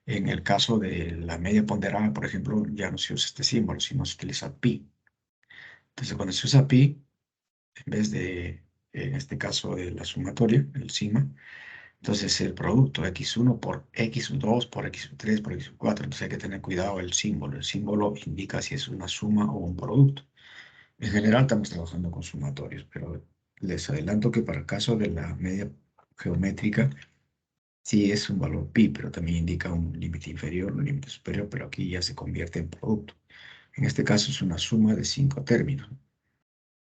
En el caso de la media ponderada, por ejemplo, ya no se usa este símbolo, sino se utiliza pi. Entonces, cuando se usa pi, en vez de, en este caso, de la sumatoria, el sigma, entonces el producto x1 por x2 por x3 por x4. Entonces hay que tener cuidado el símbolo. El símbolo indica si es una suma o un producto. En general estamos trabajando con sumatorios, pero les adelanto que para el caso de la media geométrica, sí es un valor pi, pero también indica un límite inferior, un límite superior, pero aquí ya se convierte en producto. En este caso es una suma de 5 términos.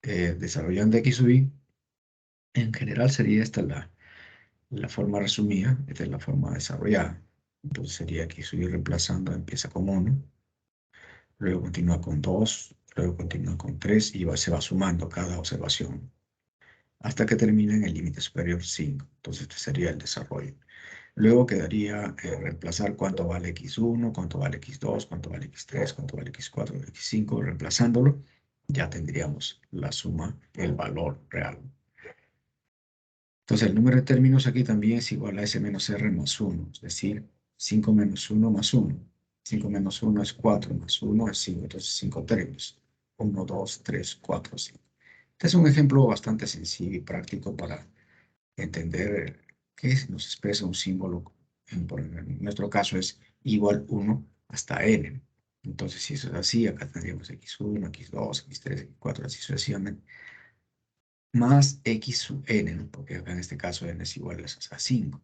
Desarrollando x sub i, en general sería esta la forma resumida, esta es la forma desarrollada. Entonces sería x sub i reemplazando, empieza con 1, luego continúa con 2, luego continúa con 3 y se va sumando cada observación hasta que termine en el límite superior 5. Entonces este sería el desarrollo. Luego quedaría reemplazar cuánto vale x1, cuánto vale x2, cuánto vale x3, cuánto vale x4, x5. Reemplazándolo, ya tendríamos la suma, el valor real. Entonces, el número de términos aquí también es igual a s menos r más 1, es decir, 5 menos 1 más 1. 5 menos 1 es 4, más 1 es 5, entonces 5 términos. 1, 2, 3, 4, 5. Este es un ejemplo bastante sencillo y práctico para entender qué nos expresa un símbolo. En nuestro caso es igual 1 hasta n. Entonces, si eso es así, acá tendríamos x1, x2, x3, x4, así sucesivamente, más x sub n, ¿no? Porque acá en este caso n es igual a 5.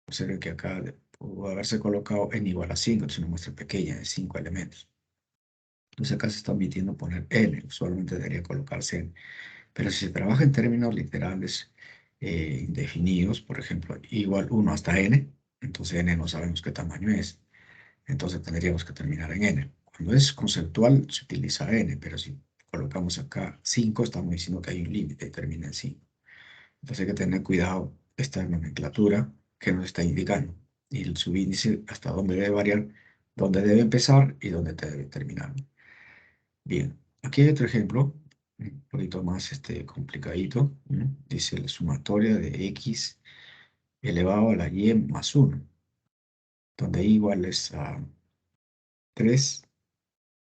Observen que acá pudo haberse colocado n igual a 5, entonces una muestra pequeña de 5 elementos. Entonces acá se está omitiendo poner n, usualmente debería colocarse n. Pero si se trabaja en términos literales indefinidos, por ejemplo, igual 1 hasta n, entonces n no sabemos qué tamaño es. Entonces tendríamos que terminar en n. Cuando es conceptual se utiliza n, pero si colocamos acá 5, estamos diciendo que hay un límite y termina en 5. Entonces hay que tener cuidado esta nomenclatura que nos está indicando. Y el subíndice hasta dónde debe variar, dónde debe empezar y dónde debe terminar. Bien, aquí hay otro ejemplo, un poquito más complicadito, ¿no? Dice la sumatoria de x elevado a la y más 1, donde y igual es a 3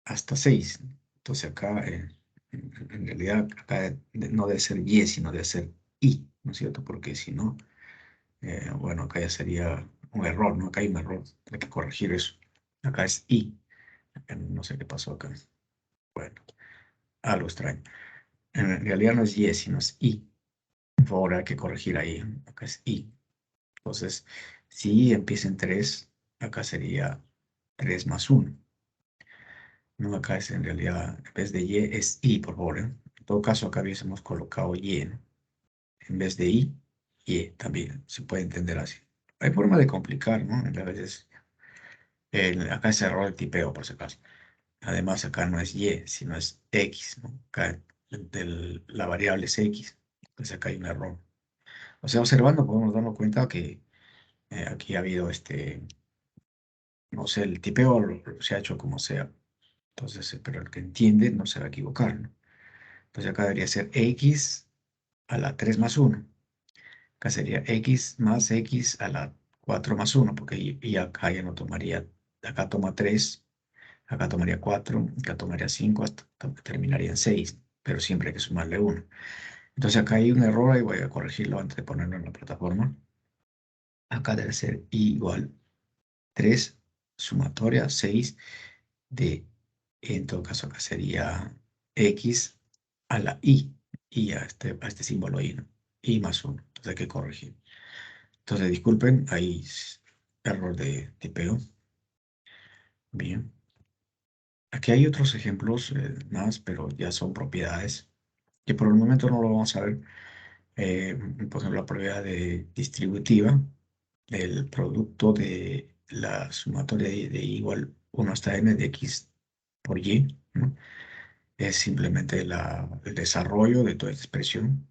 hasta 6. Entonces acá, en realidad, acá no debe ser y, sino debe ser y, ¿no es cierto? Porque si no, bueno, acá ya sería un error, ¿no? Acá hay un error, hay que corregir eso. Acá es y, no sé qué pasó acá. Bueno, algo extraño. En realidad no es y, sino es i. Por favor, hay que corregir ahí. Acá es i. Entonces, si i empieza en 3, acá sería 3 más 1. No, acá es en realidad, en vez de y, es i, por favor. En todo caso, acá hubiésemos colocado y, ¿no? En vez de i, y también se puede entender así. Hay forma de complicar, ¿no? A veces, acá es error de tipeo, por si acaso. Además, acá no es y, sino es x, ¿no? Acá la variable es x. Entonces acá hay un error. O sea, observando podemos darnos cuenta que aquí ha habido no sé, el tipeo se ha hecho como sea. Entonces, pero el que entiende no se va a equivocar, ¿no? Entonces acá debería ser x a la 3 más 1. Acá sería x más x a la 4 más 1, porque y acá ya no tomaría, acá toma 3, acá tomaría 4, acá tomaría 5, hasta terminaría en 6. pero siempre hay que sumarle 1. Entonces acá hay un error y voy a corregirlo antes de ponerlo en la plataforma. Acá debe ser i igual 3 sumatoria 6 de, en todo caso acá sería x a la i a este símbolo i, ¿no? I más 1, entonces hay que corregir. Entonces disculpen, hay error de tipeo. Bien, aquí hay otros ejemplos más, pero ya son propiedades que por el momento no lo vamos a ver. Eh, por ejemplo, la propiedad distributiva del producto de la sumatoria de I igual 1 hasta n de x por y, ¿no? Es simplemente el desarrollo de toda esta expresión.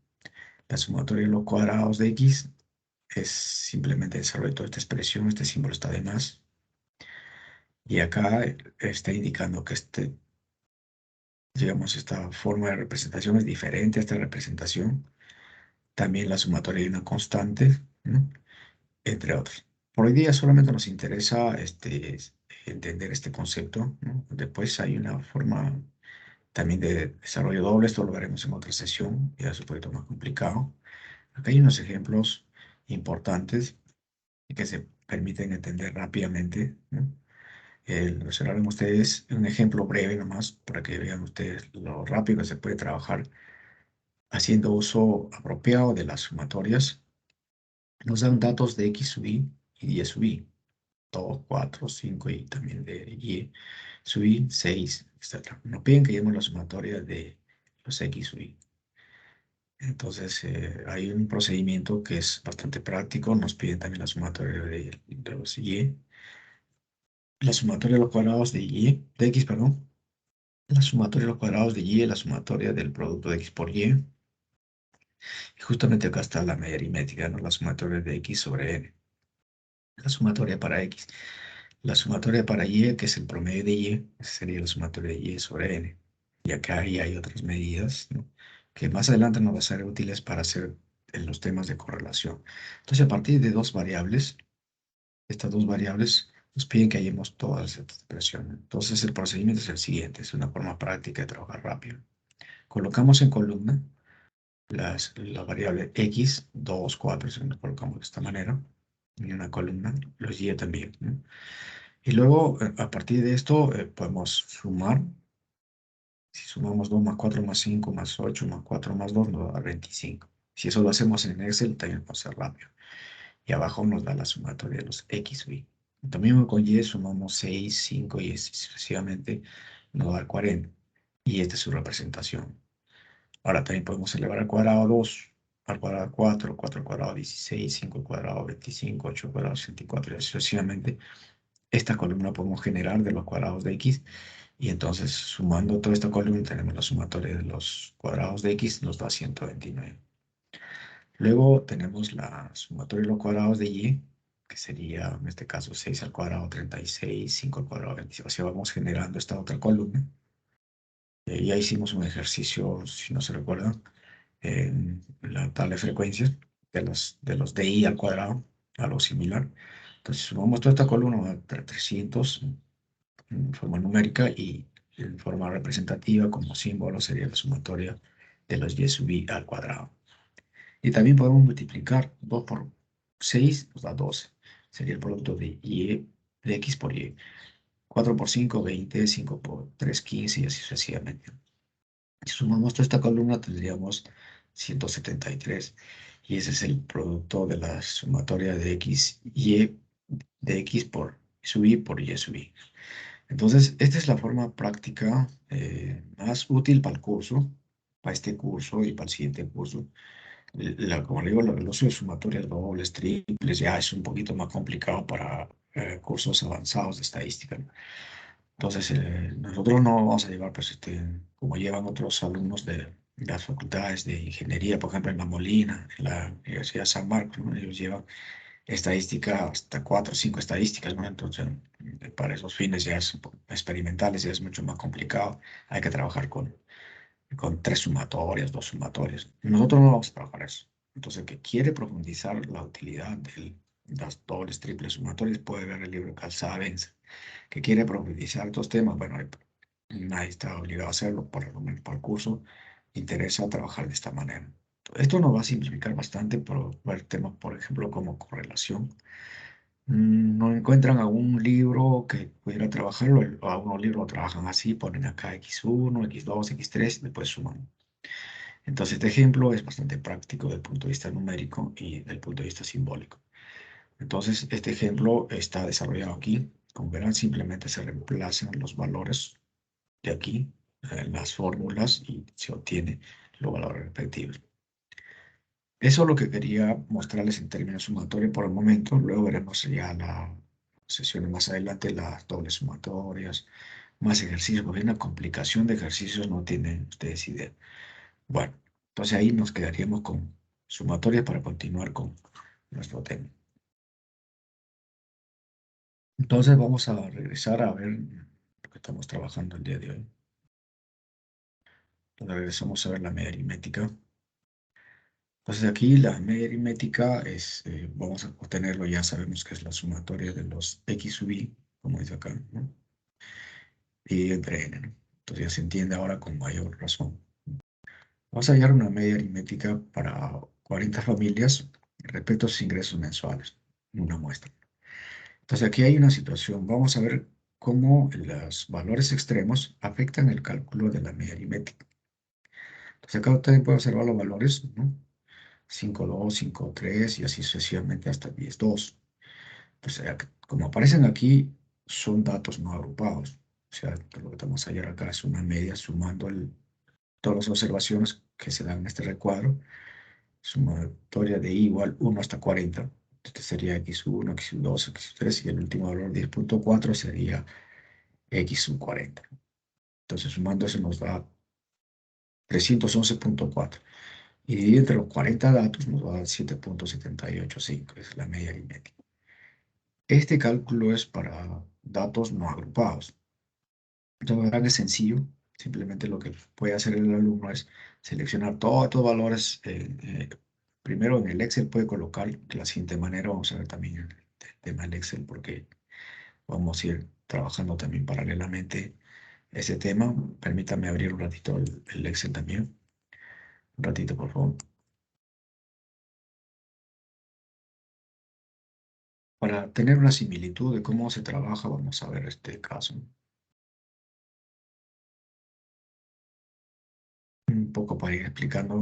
La sumatoria de los cuadrados de x es simplemente el desarrollo de toda esta expresión. Este símbolo está de más. Y acá está indicando que digamos, esta forma de representación es diferente a esta representación. También la sumatoria de una constante, ¿no? Entre otros. Por hoy día solamente nos interesa entender este concepto, ¿no? Después hay una forma también de desarrollo doble, esto lo veremos en otra sesión, ya es un poquito más complicado. Acá hay unos ejemplos importantes que se permiten entender rápidamente, ¿no? Observarán ustedes un ejemplo breve nomás para que vean ustedes lo rápido que se puede trabajar haciendo uso apropiado de las sumatorias. Nos dan datos de x sub i y y sub i, 2, 4, 5 y también de y sub i, 6, etc. Nos piden que llevemos la sumatoria de los x sub i. Entonces, hay un procedimiento que es bastante práctico. Nos piden también la sumatoria de los y. La sumatoria de los cuadrados de x, perdón. La sumatoria de los cuadrados de y, la sumatoria del producto de x por y. Y justamente acá está la media aritmética, ¿no? La sumatoria de x sobre n. La sumatoria para x. La sumatoria para y, que es el promedio de y, esa sería la sumatoria de y sobre n. Y acá ahí hay otras medidas, ¿no? Que más adelante nos van a ser útiles para hacer en los temas de correlación. Entonces, a partir de dos variables, estas dos variables nos piden que hallemos todas estas expresiones. Entonces, el procedimiento es el siguiente, es una forma práctica de trabajar rápido. Colocamos en columna la variable x, 2, 4, si lo colocamos de esta manera, en una columna, los y también, ¿no? Y luego, a partir de esto, podemos sumar. Si sumamos 2 más 4 más 5 más 8 más 4 más 2 nos da 25. Si eso lo hacemos en Excel, también va a ser rápido. Y abajo nos da la sumatoria de los x, y. También con y sumamos 6, 5 y así sucesivamente nos da 40. Y esta es su representación. Ahora también podemos elevar al cuadrado 2, al cuadrado 4, 4 al cuadrado 16, 5 al cuadrado 25, 8 al cuadrado 64 y así sucesivamente. Esta columna podemos generar de los cuadrados de x y entonces sumando toda esta columna tenemos la sumatoria de los cuadrados de x, nos da 129. Luego tenemos la sumatoria de los cuadrados de y, que sería en este caso 6 al cuadrado 36, 5 al cuadrado 25. Así vamos generando esta otra columna. Ya hicimos un ejercicio, si no se recuerdan, en la tabla de frecuencias de los di al cuadrado, algo similar. Entonces sumamos toda esta columna a 300 en forma numérica y en forma representativa como símbolo sería la sumatoria de los y sub i al cuadrado. Y también podemos multiplicar 2 por 6 nos da 12. Sería el producto de x por y. 4 por 5, 20, 5 por 3, 15 y así sucesivamente. Si sumamos toda esta columna tendríamos 173. Y ese es el producto de la sumatoria de x, y de x por sub i por y sub i. Entonces, esta es la forma práctica más útil para el curso, para este curso y para el siguiente curso. Como le digo, el uso de sumatorias dobles, triples, ya es un poquito más complicado para cursos avanzados de estadística, ¿no? Entonces, nosotros no vamos a llevar, pues, como llevan otros alumnos de las facultades de ingeniería, por ejemplo, en La Molina, en la Universidad de San Marcos, ¿no? Ellos llevan estadística, hasta 4 o 5 estadísticas, ¿no? Entonces, para esos fines ya es experimentales, ya es mucho más complicado. Hay que trabajar con 3 sumatorias, 2 sumatorias. Nosotros no vamos a trabajar eso. Entonces, el que quiere profundizar la utilidad de las dobles, triples sumatorias puede ver el libro Calzada Vence. Que quiere profundizar estos temas, bueno, nadie está obligado a hacerlo por el curso. interesa trabajar de esta manera. Esto nos va a simplificar bastante por ver temas, por ejemplo, como correlación. No encuentran algún libro que pudiera trabajarlo, o algunos libros lo trabajan así, ponen acá X1, X2, X3 y después suman. Entonces este ejemplo es bastante práctico desde el punto de vista numérico y desde el punto de vista simbólico. Entonces este ejemplo está desarrollado aquí. Como verán, simplemente se reemplazan los valores de aquí en las fórmulas y se obtiene los valores respectivos. Eso es lo que quería mostrarles en términos sumatorios por el momento. Luego veremos ya las sesiones más adelante, las dobles sumatorias, más ejercicios, porque hay una complicación de ejercicios, no tienen ustedes idea. Bueno, entonces ahí nos quedaríamos con sumatorias para continuar con nuestro tema. Entonces vamos a regresar a ver lo que estamos trabajando el día de hoy. Entonces regresamos a ver la media aritmética. Entonces aquí la media aritmética es, vamos a obtenerlo, ya sabemos que es la sumatoria de los x sub i, como dice acá, ¿no? Y entre n, ¿no? Entonces ya se entiende ahora con mayor razón. Vamos a hallar una media aritmética para 40 familias respecto a sus ingresos mensuales, una muestra. Entonces aquí hay una situación, vamos a ver cómo los valores extremos afectan el cálculo de la media aritmética. Entonces acá ustedes pueden observar los valores, ¿no? 5,2, 5,3 y así sucesivamente hasta 10,2. Entonces, como aparecen aquí, son datos no agrupados. O sea, lo que vamos a hallar acá es una media sumando todas las observaciones que se dan en este recuadro. Sumatoria de i igual 1 hasta 40. Este sería x1, x2, x3 y el último valor 10,4 sería x sub 40. Entonces, sumando eso nos da 311,4. Y dividido entre los 40 datos nos va a dar 7,785, que es la media aritmética. Este cálculo es para datos no agrupados. Entonces, verán, es sencillo. Simplemente lo que puede hacer el alumno es seleccionar todos estos valores. Primero en el Excel puede colocar de la siguiente manera. Vamos a ver también el tema del Excel porque vamos a ir trabajando también paralelamente ese tema. Permítame abrir un ratito el Excel también. Un ratito, por favor. Para tener una similitud de cómo se trabaja, vamos a ver este caso. Un poco para ir explicando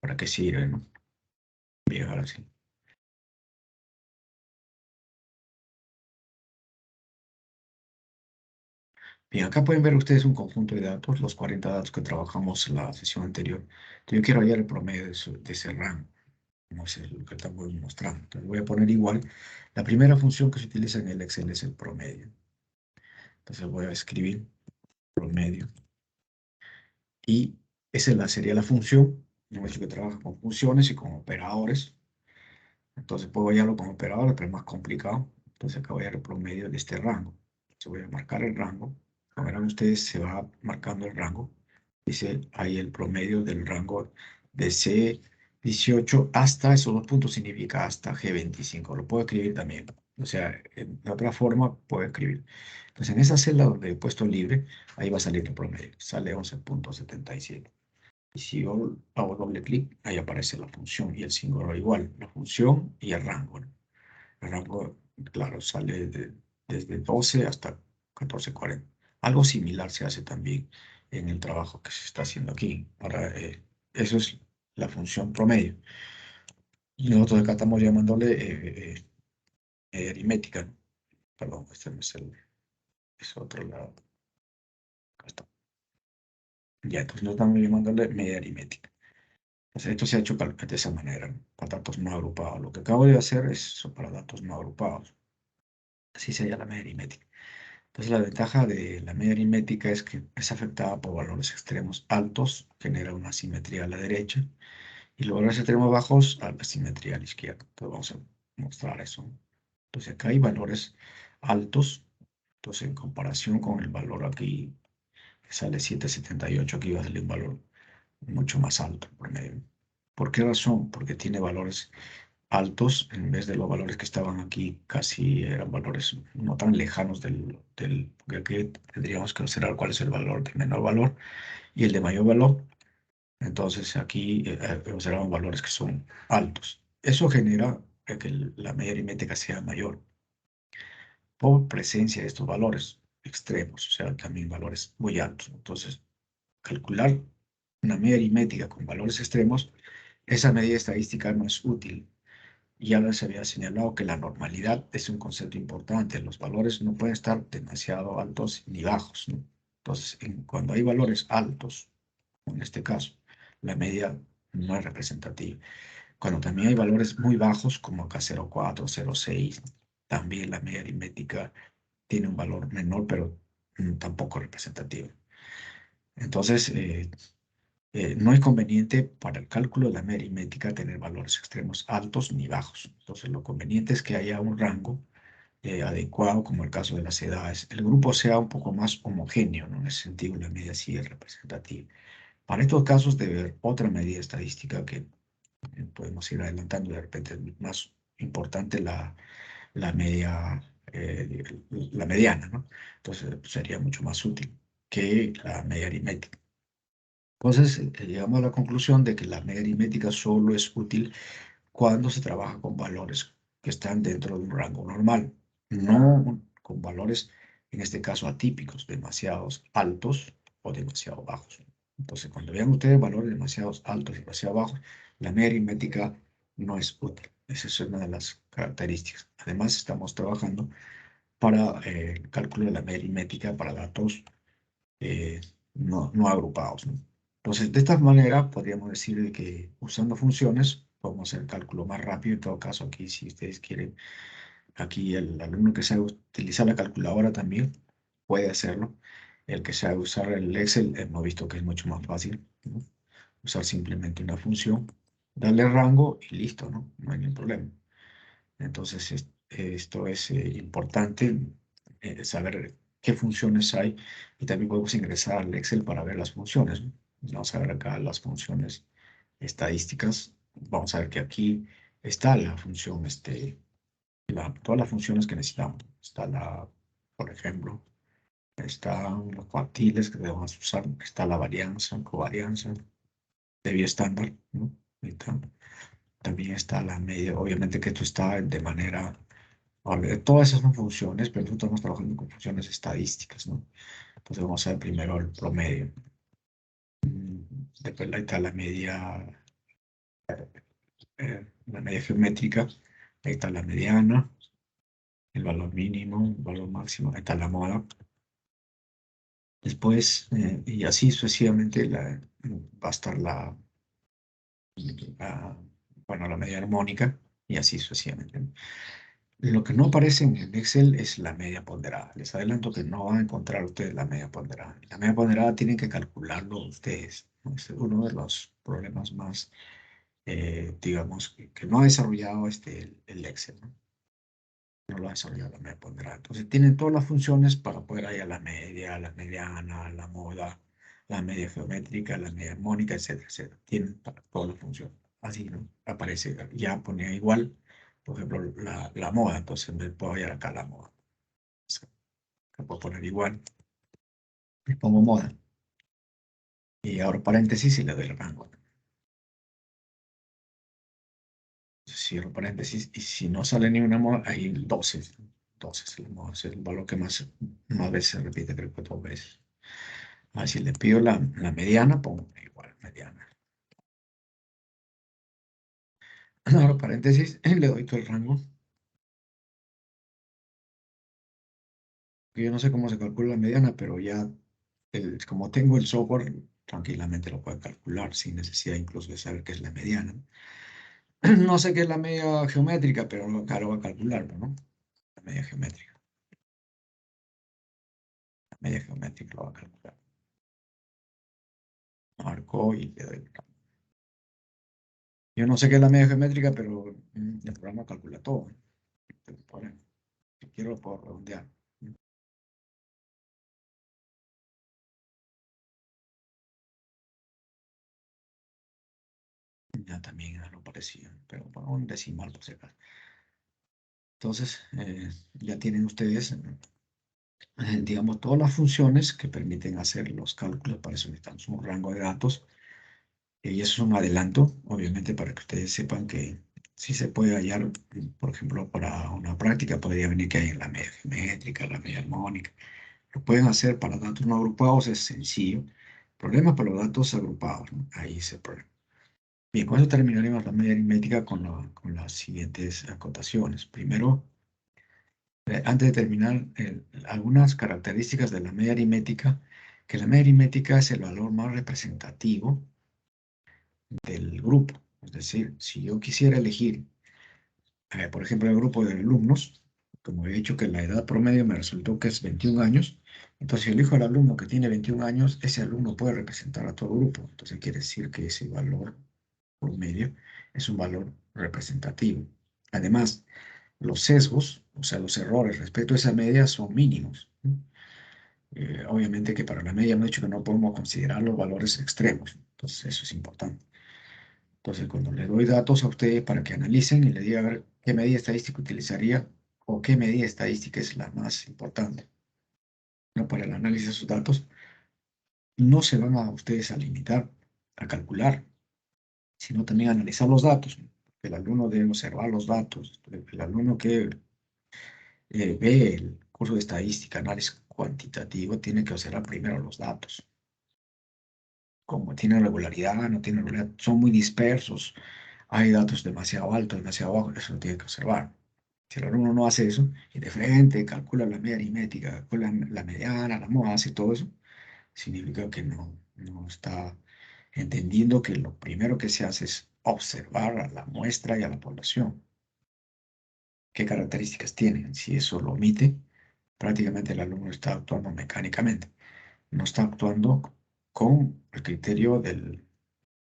para qué sirve, ¿no? Bien, ahora sí. Bien, acá pueden ver ustedes un conjunto de datos, los 40 datos que trabajamos en la sesión anterior. Entonces, yo quiero hallar el promedio de ese rango, como es lo que estamos mostrando. Entonces, voy a poner igual. La primera función que se utiliza en el Excel es el promedio. Entonces, voy a escribir promedio. Y sería la función. Hemos dicho que trabaja con funciones y con operadores. Entonces, puedo hallarlo con operadores, pero es más complicado. Entonces, acá voy a hallar el promedio de este rango. Entonces, voy a marcar el rango. Como verán ustedes, se va marcando el rango. Dice ahí el promedio del rango de C18 hasta, esos dos puntos significa hasta G25. Lo puedo escribir también. O sea, de otra forma puedo escribir. Entonces, en esa celda donde he puesto libre, ahí va a salir el promedio. Sale 11,77. Y si yo hago doble clic, ahí aparece la función y el símbolo igual. La función y el rango, ¿no? El rango, claro, sale desde 12 hasta 14,40. Algo similar se hace también en el trabajo que se está haciendo aquí. Ahora, eso es la función promedio. Y nosotros acá estamos llamándole aritmética, ¿no? Perdón, este no es es otro lado. Acá está. Ya, entonces no estamos llamándole media aritmética. Entonces, esto se ha hecho de esa manera, ¿no? Para datos no agrupados. Lo que acabo de hacer es eso para datos no agrupados. Así sería la media aritmética. Entonces, la ventaja de la media aritmética es que es afectada por valores extremos altos, genera una simetría a la derecha, y los valores extremos bajos a la simetría a la izquierda. Entonces, vamos a mostrar eso. Entonces, acá hay valores altos. Entonces, en comparación con el valor aquí, que sale 7,78, aquí va a salir un valor mucho más alto promedio. ¿Por qué razón? Porque tiene valores altos, en vez de los valores que estaban aquí, casi eran valores no tan lejanos porque aquí tendríamos que observar cuál es el valor de menor valor y el de mayor valor. Entonces aquí observamos valores que son altos. Eso genera que la media aritmética sea mayor por presencia de estos valores extremos, o sea, también valores muy altos. Entonces, calcular una media aritmética con valores extremos, esa medida estadística no es útil. Ya les había señalado que la normalidad es un concepto importante. Los valores no pueden estar demasiado altos ni bajos, ¿no? Entonces, cuando hay valores altos, en este caso, la media no es representativa. Cuando también hay valores muy bajos, como acá 0,4, 0,6, también la media aritmética tiene un valor menor, pero tampoco representativo. Entonces, no es conveniente para el cálculo de la media aritmética tener valores extremos altos ni bajos. Entonces, lo conveniente es que haya un rango adecuado, como el caso de las edades. El grupo sea un poco más homogéneo, ¿no? En ese sentido, la media sí es representativa. Para estos casos, debe haber otra medida estadística que podemos ir adelantando. De repente es más importante la media, la mediana, ¿no? Entonces, sería mucho más útil que la media aritmética. Entonces, llegamos a la conclusión de que la media aritmética solo es útil cuando se trabaja con valores que están dentro de un rango normal, no con valores, en este caso, atípicos, demasiado altos o demasiado bajos. Entonces, cuando vean ustedes valores demasiado altos y demasiado bajos, la media aritmética no es útil. Esa es una de las características. Además, estamos trabajando para el cálculo de la media aritmética para datos no agrupados, ¿no? Entonces, de esta manera podríamos decir de que usando funciones podemos hacer el cálculo más rápido. En todo caso, aquí si ustedes quieren, aquí el alumno que sabe utilizar la calculadora también puede hacerlo. El que sabe usar el Excel, hemos visto que es mucho más fácil, ¿no? Usar simplemente una función, darle rango y listo, ¿no? No hay ningún problema. Entonces, esto es importante, saber qué funciones hay, y también podemos ingresar al Excel para ver las funciones, ¿no? Vamos a ver acá las funciones estadísticas. Vamos a ver que aquí está la función, todas las funciones que necesitamos. Está por ejemplo, están los cuartiles que debemos usar, está la varianza, covarianza, desvío estándar, ¿no? Ahí está. También está la media, obviamente que esto está de manera. Ahora, todas esas son funciones, pero nosotros estamos trabajando con funciones estadísticas, ¿no? Entonces vamos a ver primero el promedio. Después ahí está la media geométrica. Ahí está la mediana, el valor mínimo, el valor máximo. Ahí está la moda. Después, y así sucesivamente, va a estar la- bueno, la media armónica, y así sucesivamente, ¿no? Lo que no aparece en el Excel es la media ponderada. Les adelanto que no van a encontrar ustedes la media ponderada. La media ponderada tienen que calcularlo ustedes, ¿no? Es uno de los problemas más, digamos, que no ha desarrollado el Excel, ¿no? No lo ha desarrollado la media ponderada. Entonces tienen todas las funciones para poder ir a la media, la mediana, la moda, la media geométrica, la media armónica, etcétera, etcétera. Tienen para todas las funciones. Así, ¿no? Aparece, ya ponía igual, por ejemplo, la moda. Entonces me puedo hallar acá la moda. La puedo poner igual. Y pongo moda. Y abro paréntesis y le doy el rango. Cierro paréntesis. Y si no sale ni una moda, hay 12. 12 es la moda. Es el valor que más veces se repite, creo que 2 veces. Si le pido la mediana, pongo igual, mediana. Abro paréntesis, le doy todo el rango. Yo no sé cómo se calcula la mediana, pero ya, como tengo el software, tranquilamente lo puedo calcular sin necesidad incluso de saber qué es la mediana. No sé qué es la media geométrica, pero acá lo voy a calcular, ¿no? La media geométrica. La media geométrica lo voy a calcular. Marco y le doy el rango. Yo no sé qué es la media geométrica, pero el programa calcula todo. Entonces, si quiero, lo puedo redondear. Ya también algo parecido, pero por un decimal por si acaso. Entonces, ya tienen ustedes, digamos, todas las funciones que permiten hacer los cálculos. Para eso necesitamos un rango de datos. Y eso es un adelanto, obviamente, para que ustedes sepan que sí se puede hallar, por ejemplo, para una práctica, podría venir que hay en la media geométrica, la media armónica. Lo pueden hacer para datos no agrupados, es sencillo. Problema para los datos agrupados, ¿no? Ahí es el problema. Bien, con eso terminaremos la media aritmética con las siguientes acotaciones. Primero, antes de terminar, algunas características de la media aritmética, que la media aritmética es el valor más representativo del grupo. Es decir, si yo quisiera elegir, por ejemplo, el grupo de alumnos, como he dicho que la edad promedio me resultó que es 21 años, entonces si elijo al alumno que tiene 21 años, ese alumno puede representar a todo el grupo. Entonces quiere decir que ese valor promedio es un valor representativo. Además, los sesgos, o sea, los errores respecto a esa media son mínimos, ¿no? Obviamente que para la media hemos dicho que no podemos considerar los valores extremos, entonces eso es importante. Entonces, cuando le doy datos a ustedes para que analicen y le diga a ver qué medida estadística utilizaría o qué medida estadística es la más importante, ¿no? Para el análisis de sus datos, no se van a ustedes a limitar a calcular, sino también a analizar los datos, ¿no? El alumno debe observar los datos. El alumno que ve el curso de estadística, análisis cuantitativo, tiene que observar primero los datos. Como tiene regularidad, no tiene regularidad, son muy dispersos, hay datos demasiado altos, demasiado bajos, eso lo tiene que observar. Si el alumno no hace eso, y de frente calcula la media aritmética, calcula la mediana, la moda, hace todo eso, significa que no está entendiendo que lo primero que se hace es observar a la muestra y a la población. ¿Qué características tienen? Si eso lo omite, prácticamente el alumno está actuando mecánicamente, no está actuando con el criterio del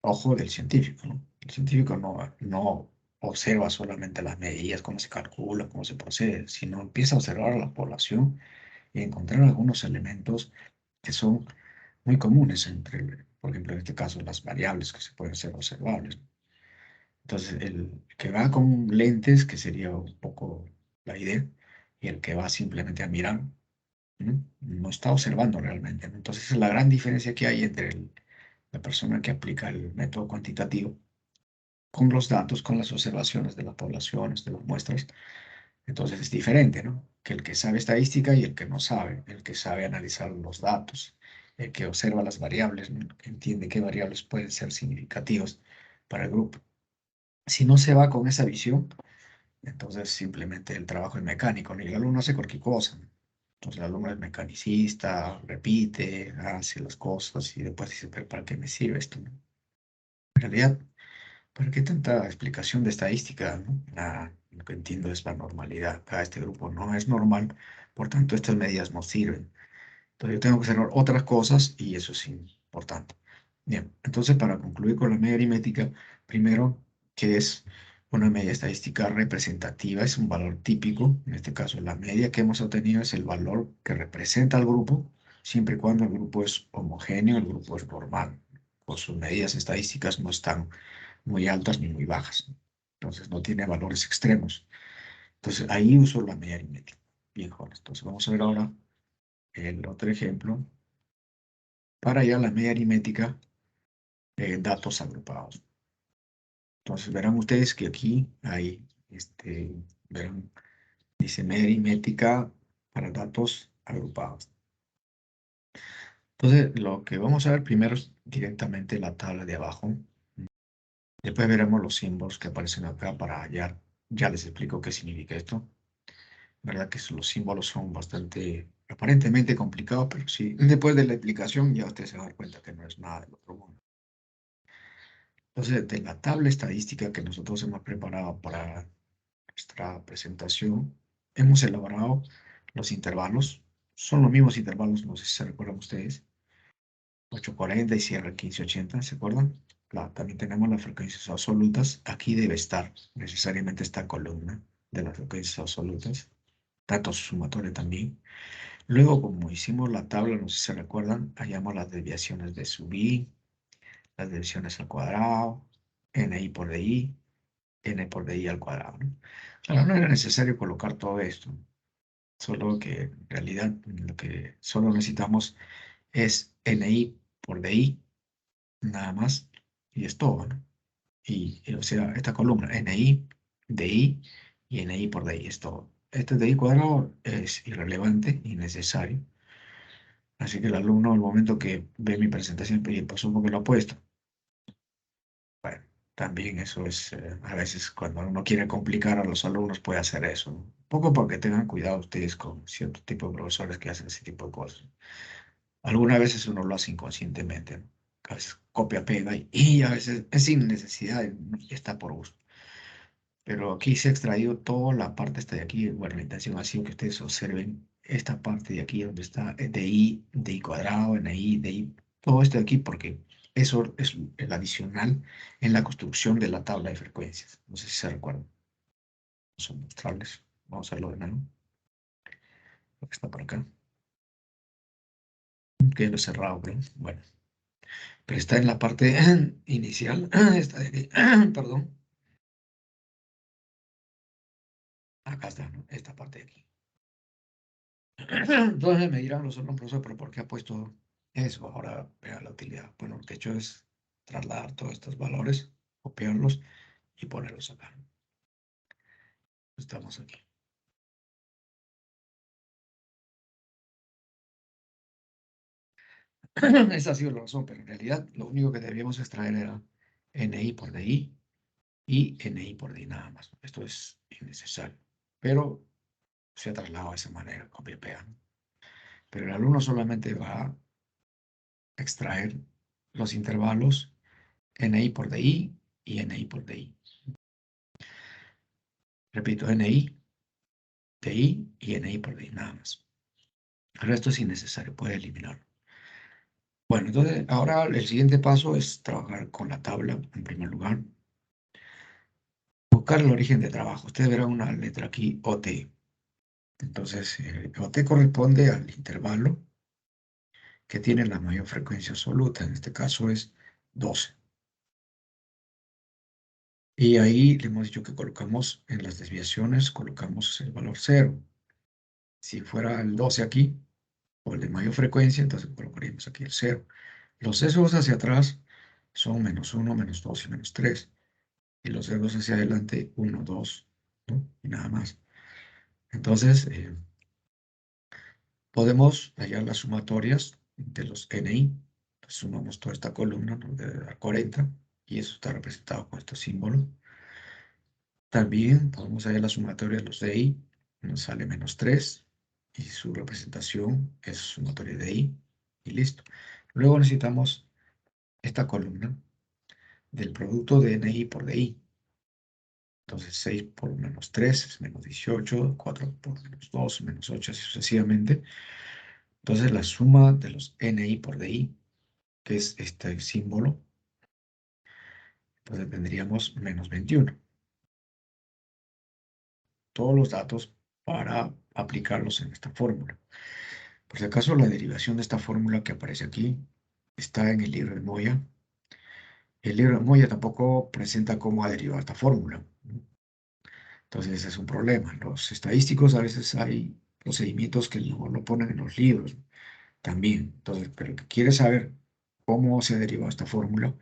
ojo del científico, ¿no? El científico no observa solamente las medidas, cómo se calcula, cómo se procede, sino empieza a observar a la población y encontrar algunos elementos que son muy comunes entre, por ejemplo, en este caso, las variables que se pueden ser observables. Entonces, el que va con lentes, que sería un poco la idea, y el que va simplemente a mirar, ¿no? No está observando realmente, ¿no? Entonces, esa es la gran diferencia que hay entre la persona que aplica el método cuantitativo con los datos, con las observaciones de las poblaciones, de las muestras. Entonces, es diferente, ¿no? Que el que sabe estadística y el que no sabe, el que sabe analizar los datos, el que observa las variables, ¿no? Que entiende qué variables pueden ser significativas para el grupo. Si no se va con esa visión, entonces simplemente el trabajo es mecánico, ¿no? Y el alumno hace cualquier cosa, ¿no? Entonces el alumno es mecanicista, repite, hace las cosas y después dice, pero ¿para qué me sirve esto, no? En realidad, ¿para qué tanta explicación de estadística, no? Lo que entiendo es la normalidad. Acá este grupo no es normal, por tanto estas medidas no sirven. Entonces yo tengo que hacer otras cosas y eso es importante. Bien, entonces para concluir con la media aritmética, primero, ¿qué es una media estadística representativa? Es un valor típico, en este caso la media que hemos obtenido es el valor que representa al grupo, siempre y cuando el grupo es homogéneo, el grupo es normal, o sus medidas estadísticas no están muy altas ni muy bajas. Entonces no tiene valores extremos. Entonces ahí uso la media aritmética. Bien, jóvenes. Entonces vamos a ver ahora el otro ejemplo para ya la media aritmética en datos agrupados. Entonces verán ustedes que aquí hay, verán, dice media aritmética para datos agrupados. Entonces lo que vamos a ver primero es directamente la tabla de abajo. Después veremos los símbolos que aparecen acá para hallar. Ya les explico qué significa esto. ¿Verdad? Que los símbolos son bastante, aparentemente complicados, pero sí, después de la explicación ya ustedes se van a dar cuenta que no es nada del otro mundo. Entonces, de la tabla estadística que nosotros hemos preparado para nuestra presentación, hemos elaborado los intervalos. Son los mismos intervalos, no sé si se recuerdan ustedes, 840 y cierre 1580, ¿se acuerdan? También tenemos las frecuencias absolutas. Aquí debe estar necesariamente esta columna de las frecuencias absolutas, datos sumatorios también. Luego, como hicimos la tabla, no sé si se recuerdan, hallamos las desviaciones de sub i, las desviaciones al cuadrado, NI por DI, N por DI al cuadrado, ¿no? Claro, no era necesario colocar todo esto, solo que en realidad lo que solo necesitamos es NI por DI, nada más, y es todo, ¿no? O sea, esta columna, NI, DI y NI por DI, es todo. Este DI cuadrado es irrelevante, innecesario. Así que el alumno, al momento que ve mi presentación, y pasó porque lo ha puesto. Bueno, también eso es, a veces cuando uno quiere complicar a los alumnos puede hacer eso, ¿no? Un poco porque tengan cuidado ustedes con cierto tipo de profesores que hacen ese tipo de cosas. Algunas veces uno lo hace inconscientemente, ¿no? A veces copia, pega y a veces es sin necesidad, ¿no? Y está por gusto. Pero aquí se ha extraído toda la parte esta de aquí. Bueno, la intención ha sido que ustedes observen esta parte de aquí donde está de I cuadrado, NI, I, todo esto de aquí, porque eso es el adicional en la construcción de la tabla de frecuencias. No sé si se recuerdan. Vamos a mostrarles. Vamos a hacerlo de nuevo. Lo que está por acá. Que lo he cerrado, pero bueno. Pero está en la parte inicial. Está de aquí. Perdón. Acá está, ¿no? Esta parte de aquí. Entonces me dirán los otros profesor, pero ¿por qué ha puesto eso? Ahora vea la utilidad. Bueno, lo que he hecho es trasladar todos estos valores, copiarlos y ponerlos acá. Estamos aquí. Esa ha sido la razón, pero en realidad lo único que debíamos extraer era NI por DI y NI por DI nada más. Esto es innecesario, pero se ha trasladado de esa manera, copia y pega, ¿no? Pero el alumno solamente va a extraer los intervalos NI por DI y NI por DI. Repito, NI, TI y NI por DI, nada más. El resto es innecesario, puede eliminarlo. Bueno, entonces ahora el siguiente paso es trabajar con la tabla en primer lugar. Buscar el origen de trabajo. Ustedes verán una letra aquí, OT. Entonces, OT corresponde al intervalo que tiene la mayor frecuencia absoluta. En este caso es 12. Y ahí le hemos dicho que colocamos en las desviaciones, colocamos el valor 0. Si fuera el 12 aquí, o el de mayor frecuencia, entonces colocaríamos aquí el 0. Los ceros hacia atrás son -1, -2 y -3. Y los ceros hacia adelante, 1, 2, ¿no? Y nada más. Entonces, podemos hallar las sumatorias de los NI. Pues sumamos toda esta columna, nos debe dar 40, y eso está representado con este símbolo. También podemos hallar la sumatoria de los DI, nos sale -3, y su representación es sumatoria de I, y listo. Luego necesitamos esta columna del producto de NI por DI. Entonces 6 por -3 es -18, 4 por -2, -8, así sucesivamente. Entonces la suma de los NI por DI, que es este símbolo, entonces tendríamos -21. Todos los datos para aplicarlos en esta fórmula. Por si acaso, la derivación de esta fórmula que aparece aquí está en el libro de Moya. El libro de Moya tampoco presenta cómo ha derivado esta fórmula, ¿no? Entonces, ese es un problema. Los estadísticos a veces hay procedimientos que no lo ponen en los libros también. Entonces, pero el que quiere saber cómo se derivó esta fórmula,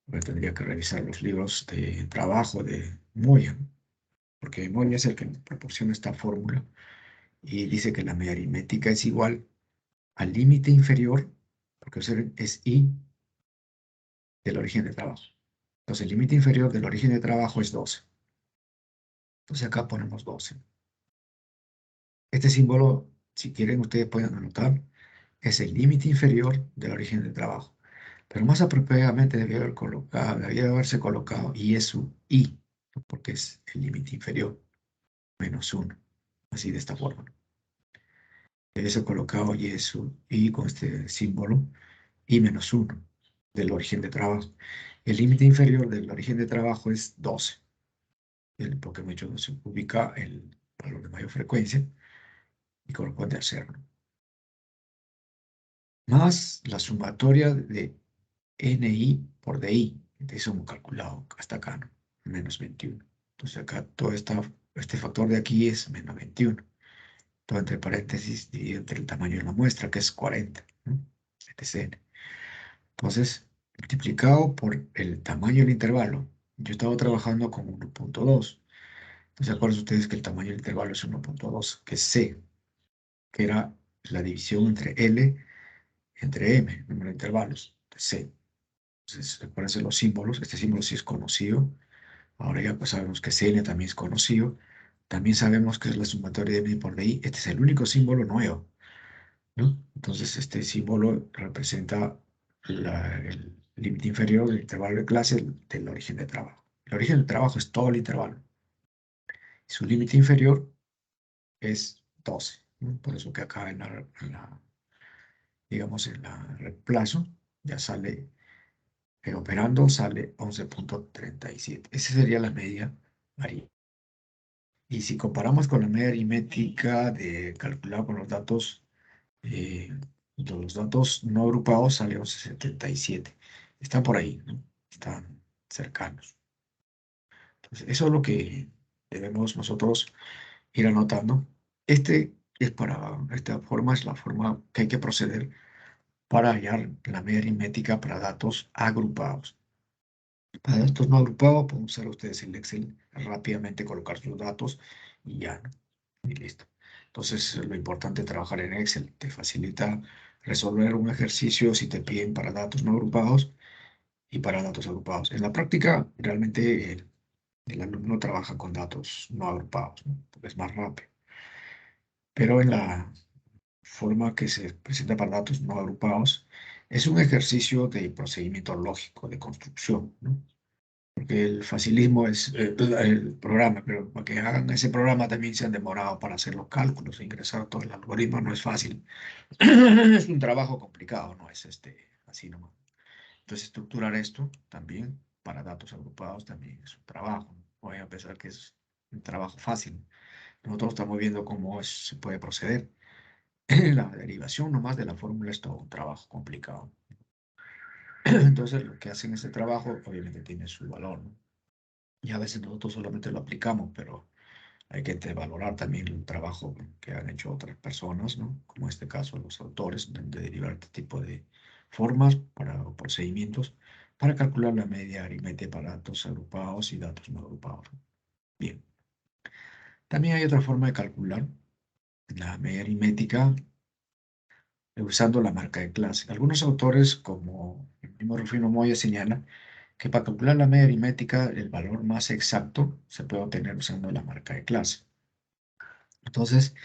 pues tendría que revisar los libros de trabajo de Moya, ¿no? Porque Moya es el que nos proporciona esta fórmula y dice que la media aritmética es igual al límite inferior, porque es I del origen de trabajo. Entonces, el límite inferior del origen de trabajo es 12. Entonces, acá ponemos 12. Este símbolo, si quieren, ustedes pueden anotar, es el límite inferior del origen de trabajo. Pero más apropiadamente debía haberse colocado y es su I, ¿no? Porque es el límite inferior, -1. Así de esta forma. Debe ser colocado y es su I con este símbolo, I -1 del origen de trabajo. El límite inferior del origen de trabajo es 12, porque mucho se ubica el valor de mayor frecuencia y corresponde a 0, ¿no? Más la sumatoria de NI por DI. Eso hemos calculado hasta acá, ¿no? Menos 21. Entonces acá todo este factor de aquí es menos 21. Todo entre paréntesis dividido entre el tamaño de la muestra, que es 40, ¿no? Etc. Entonces, multiplicado por el tamaño del intervalo. Yo estaba trabajando con 1.2. ¿Se acuerdan ustedes que el tamaño del intervalo es 1.2, que es C, que era la división entre L entre M, número de intervalos, de C? Entonces, acuérdense los símbolos. Este símbolo sí es conocido. Ahora ya pues sabemos que Cn también es conocido. También sabemos que es la sumatoria de M por DI. Este es el único símbolo nuevo, ¿no? Entonces, este símbolo representa el límite inferior del intervalo de clase del origen de trabajo. El origen del trabajo es todo el intervalo. Su límite inferior es 12, ¿no? Por eso que acá digamos, en la reemplazo, ya sale, operando, sale 11.37. Esa sería la media variable. Y si comparamos con la media aritmética de calculada con eh, los datos no agrupados, sale 11.77. Están por ahí, ¿no? Están cercanos. Entonces, eso es lo que debemos nosotros ir anotando. Esta forma es la forma que hay que proceder para hallar la media aritmética para datos agrupados. Para datos no agrupados, pueden usar ustedes el Excel, rápidamente colocar sus datos y ya, ¿no? Y listo. Entonces, lo importante es trabajar en Excel. Te facilita resolver un ejercicio si te piden para datos no agrupados y para datos agrupados. En la práctica, realmente el alumno trabaja con datos no agrupados, ¿no? Porque es más rápido. Pero en la forma que se presenta para datos no agrupados, es un ejercicio de procedimiento lógico, de construcción, ¿no? Porque el facilismo es el programa, pero para que hagan ese programa también se han demorado para hacer los cálculos e ingresar todo el algoritmo, no es fácil. Es un trabajo complicado, no es así nomás. Entonces, estructurar esto también para datos agrupados también es un trabajo. No voy a pensar que es un trabajo fácil. Nosotros estamos viendo cómo se puede proceder. La derivación nomás de la fórmula es todo un trabajo complicado. Entonces, lo que hacen ese trabajo, obviamente tiene su valor, ¿no? Y a veces nosotros solamente lo aplicamos, pero hay que valorar también el trabajo que han hecho otras personas, ¿no? Como en este caso los autores, de derivar este tipo de formas o procedimientos para calcular la media aritmética para datos agrupados y datos no agrupados. Bien. También hay otra forma de calcular la media aritmética usando la marca de clase. Algunos autores, como el mismo Rufino Moya, señalan que para calcular la media aritmética, el valor más exacto se puede obtener usando la marca de clase. Entonces,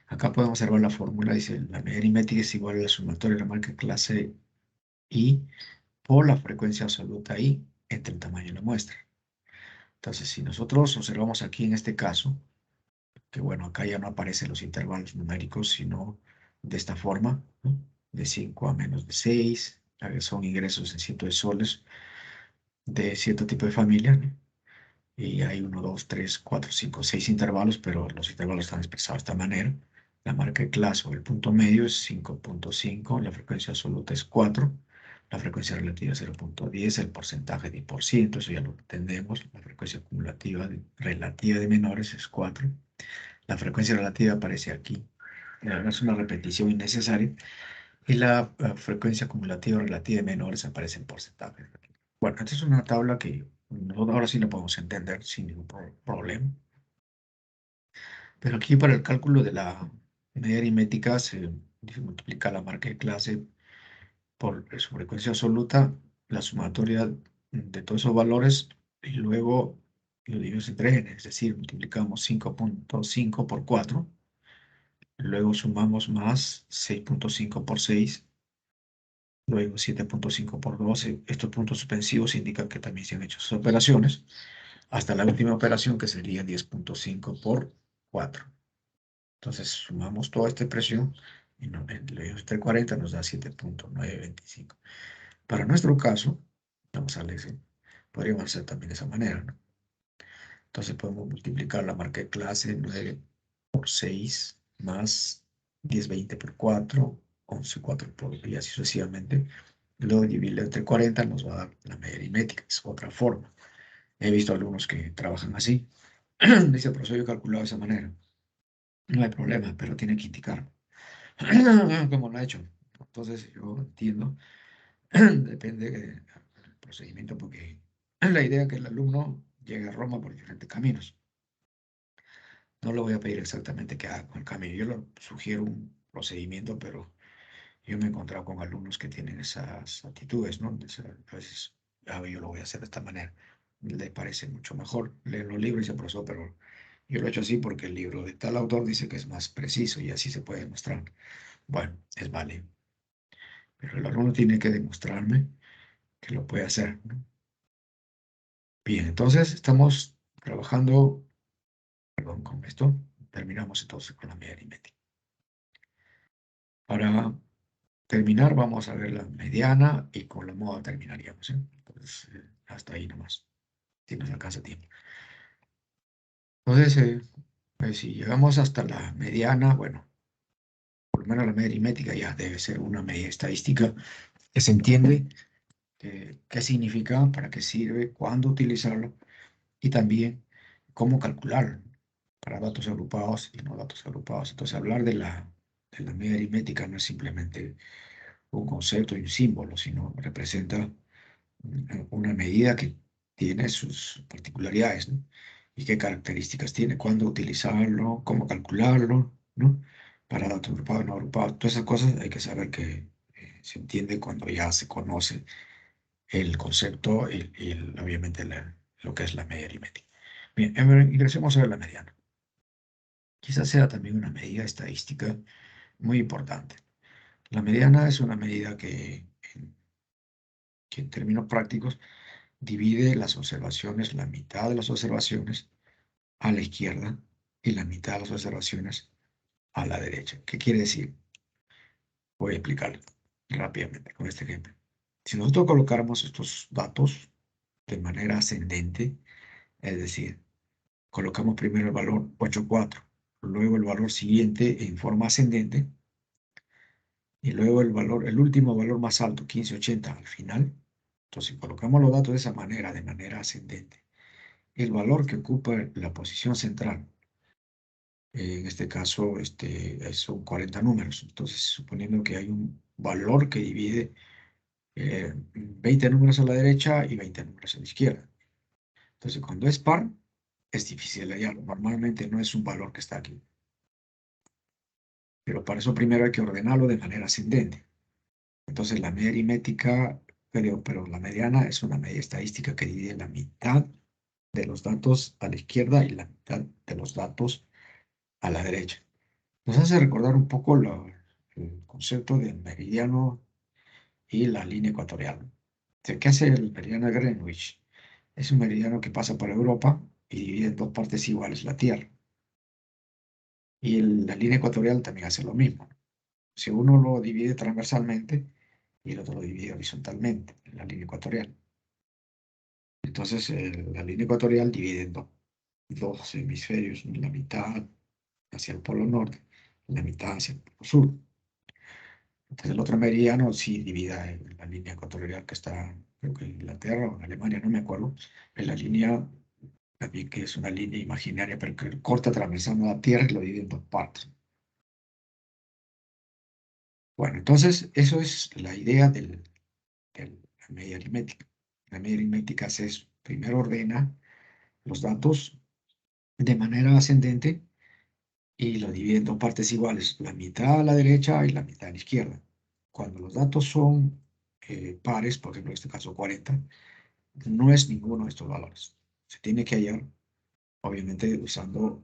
acá podemos observar la fórmula, dice, la media aritmética es igual a la sumatoria de la marca de clase I por la frecuencia absoluta I entre el tamaño de la muestra. Entonces, si nosotros observamos aquí en este caso, que bueno, acá ya no aparecen los intervalos numéricos, sino de esta forma, ¿no? De 5 a menos de 6, son ingresos en cientos de soles de cierto tipo de familia, ¿no? Y hay 1, 2, 3, 4, 5, 6 intervalos, pero los intervalos están expresados de esta manera. La marca de clase o el punto medio es 5.5, la frecuencia absoluta es 4, la frecuencia relativa es 0.10, el porcentaje de 10%, eso ya lo entendemos. La frecuencia acumulativa relativa de menores es 4. La frecuencia relativa aparece aquí. Es una repetición innecesaria. Y la frecuencia acumulativa relativa de menores aparece en porcentaje. Bueno, esta es una tabla que nosotros ahora sí la podemos entender sin ningún problema. Pero aquí para el cálculo de la media aritmética se multiplica la marca de clase por su frecuencia absoluta, la sumatoria de todos esos valores y luego lo dividimos entre n, es decir, multiplicamos 5.5 por 4, luego sumamos más 6.5 por 6, luego 7.5 por 12. Estos puntos suspensivos indican que también se han hecho esas operaciones, hasta la última operación que sería 10.5 por 4. Entonces sumamos toda esta expresión y entre 40 nos da 7.925. Para nuestro caso, vamos a leer, podríamos hacer también de esa manera, ¿no? Entonces podemos multiplicar la marca de clase 9 por 6 más 10, 20 por 4, 11, 4 por y así sucesivamente. Luego dividirlo entre 40 nos va a dar la media aritmética, es otra forma. He visto alumnos que trabajan así. Dice, profesor, yo he calculado de esa manera. No hay problema, pero tiene que indicar cómo lo ha hecho. Entonces, yo entiendo, depende del procedimiento, porque la idea es que el alumno llegue a Roma por diferentes caminos. No le voy a pedir exactamente que haga con el camino. Yo le sugiero un procedimiento, pero yo me he encontrado con alumnos que tienen esas actitudes, ¿no? A veces, yo lo voy a hacer de esta manera. Le parece mucho mejor leer los libros y dice, profesor, pero yo lo he hecho así porque el libro de tal autor dice que es más preciso y así se puede demostrar. Bueno, es válido, pero el alumno tiene que demostrarme que lo puede hacer, ¿no? Bien, entonces estamos trabajando, perdón, con esto. Terminamos entonces con la media aritmética. Para terminar, vamos a ver la mediana y con la moda terminaríamos, ¿eh? Entonces, hasta ahí nomás, si nos alcanza tiempo. Entonces, pues si llegamos hasta la mediana, bueno, por lo menos la media aritmética ya debe ser una medida estadística que se entiende qué significa, para qué sirve, cuándo utilizarlo y también cómo calcularlo para datos agrupados y no datos agrupados. Entonces, hablar de la media aritmética no es simplemente un concepto y un símbolo, sino representa una medida que tiene sus particularidades, ¿no? Y qué características tiene, cuándo utilizarlo, cómo calcularlo, ¿no? Para datos agrupados, no agrupados. Todas esas cosas hay que saber que se entiende cuando ya se conoce el concepto obviamente lo que es la media aritmética. Bien, ingresemos a ver la mediana. Quizás sea también una medida estadística muy importante. La mediana es una medida que en términos prácticos divide las observaciones, la mitad de las observaciones a la izquierda y la mitad de las observaciones a la derecha. ¿Qué quiere decir? Voy a explicarlo rápidamente con este ejemplo. Si nosotros colocáramos estos datos de manera ascendente, es decir, colocamos primero el valor 8,4, luego el valor siguiente en forma ascendente y luego el último valor más alto, 15,80 al final. Entonces, si colocamos los datos de esa manera, de manera ascendente, el valor que ocupa la posición central, en este caso son 40 números. Entonces, suponiendo que hay un valor que divide 20 números a la derecha y 20 números a la izquierda. Entonces, cuando es par, es difícil de hallar. Normalmente no es un valor que está aquí. Pero para eso primero hay que ordenarlo de manera ascendente. Entonces, la media aritmética, pero la mediana es una media estadística que divide la mitad de los datos a la izquierda y la mitad de los datos a la derecha. Nos hace recordar un poco el concepto del meridiano y la línea ecuatorial. O sea, ¿qué hace el meridiano de Greenwich? Es un meridiano que pasa por Europa y divide en dos partes iguales la Tierra. Y la línea ecuatorial también hace lo mismo. Si uno lo divide transversalmente y el otro lo divide horizontalmente, en la línea ecuatorial. Entonces, la línea ecuatorial divide en dos hemisferios, la mitad hacia el polo norte y la mitad hacia el polo sur. Entonces, el otro meridiano sí divide en la línea ecuatorial que está, creo que en Inglaterra o en Alemania, no me acuerdo, en la línea también que es una línea imaginaria, pero que corta atravesando la Tierra y lo divide en dos partes. Bueno, entonces, eso es la idea de la media aritmética. La media aritmética hace eso. Primero ordena los datos de manera ascendente y lo divide en dos partes iguales, la mitad a la derecha y la mitad a la izquierda. Cuando los datos son pares, por ejemplo, en este caso 40, no es ninguno de estos valores. Se tiene que hallar, obviamente, usando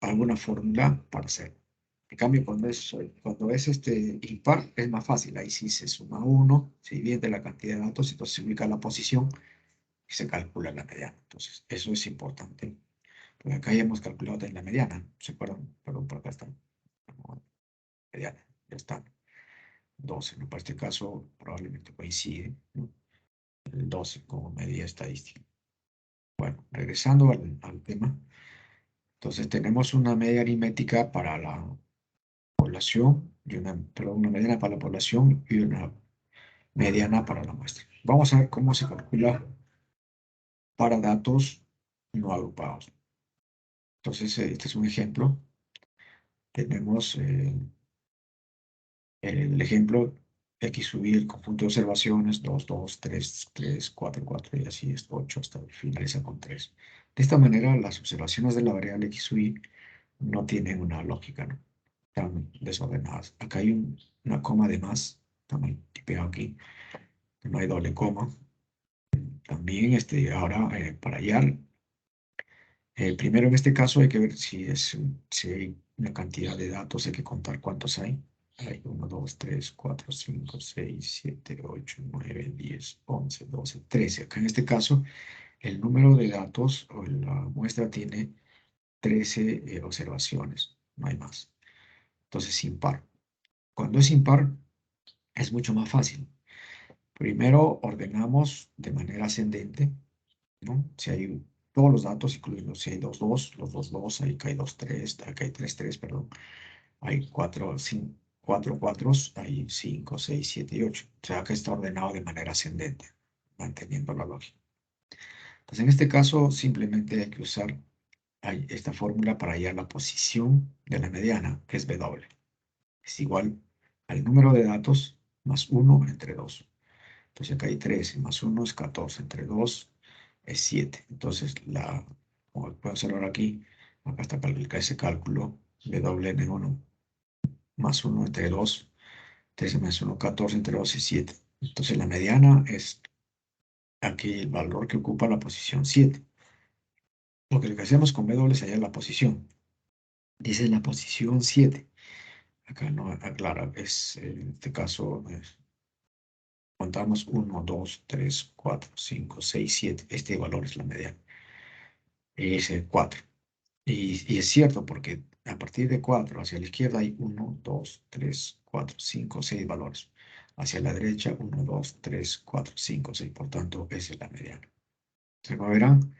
alguna fórmula para hacerlo. En cambio, cuando es impar, es más fácil. Ahí sí se suma uno, se divide la cantidad de datos, entonces se ubica la posición y se calcula la mediana. Entonces, eso es importante. Porque acá ya hemos calculado en la mediana. ¿Se acuerdan? Perdón, por acá está. Mediana, ya está. 12, ¿no? Para este caso probablemente coincide, ¿no? El 12 como medida estadística. Bueno, regresando al tema. Entonces tenemos una media aritmética para la población, perdón, una mediana para la población y una mediana para la muestra. Vamos a ver cómo se calcula para datos no agrupados. Entonces, este es un ejemplo. Tenemos el ejemplo X subir el conjunto de observaciones, 2, 2, 3, 3, 4, 4 y así es 8 hasta finaliza con 3. De esta manera, las observaciones de la variable X sub i no tienen una lógica, ¿no? Están desordenadas. Acá hay una coma de más, también tipeado aquí, no hay doble coma. También ahora para hallar, primero en este caso hay que ver si hay una cantidad de datos, hay que contar cuántos hay. Hay 1, 2, 3, 4, 5, 6, 7, 8, 9, 10, 11, 12, 13. Acá en este caso, el número de datos o la muestra tiene 13 observaciones, no hay más. Entonces, impar. Cuando es impar, es mucho más fácil. Primero ordenamos de manera ascendente, ¿no? Si hay todos los datos, incluyendo si hay dos, dos, los dos, dos, ahí hay dos, tres, acá hay tres, tres, perdón. Hay cuatro, cinco, cuatro, cuatros, hay cinco, seis, siete y ocho. O sea que está ordenado de manera ascendente, manteniendo la lógica. Entonces, en este caso, simplemente hay que usar esta fórmula para hallar la posición de la mediana, que es W. Es igual al número de datos más 1 entre 2. Entonces acá hay 13 más 1 es 14, entre 2 es 7. Entonces, como puedo observar aquí, acá está ese cálculo WN1 más 1 entre 2, 13 más 1, 14, entre 2 es 7. Entonces la mediana es aquí el valor que ocupa la posición 7. Lo que hacemos con W es hallar la posición. Dice la posición 7. Acá no aclara, en este caso contamos 1, 2, 3, 4, 5, 6, 7. Este valor es la mediana. Es el 4. Y es cierto porque a partir de 4 hacia la izquierda hay 1, 2, 3, 4, 5, 6 valores. Hacia la derecha 1, 2, 3, 4, 5, 6. Por tanto, esa es la mediana. Entonces, como verán,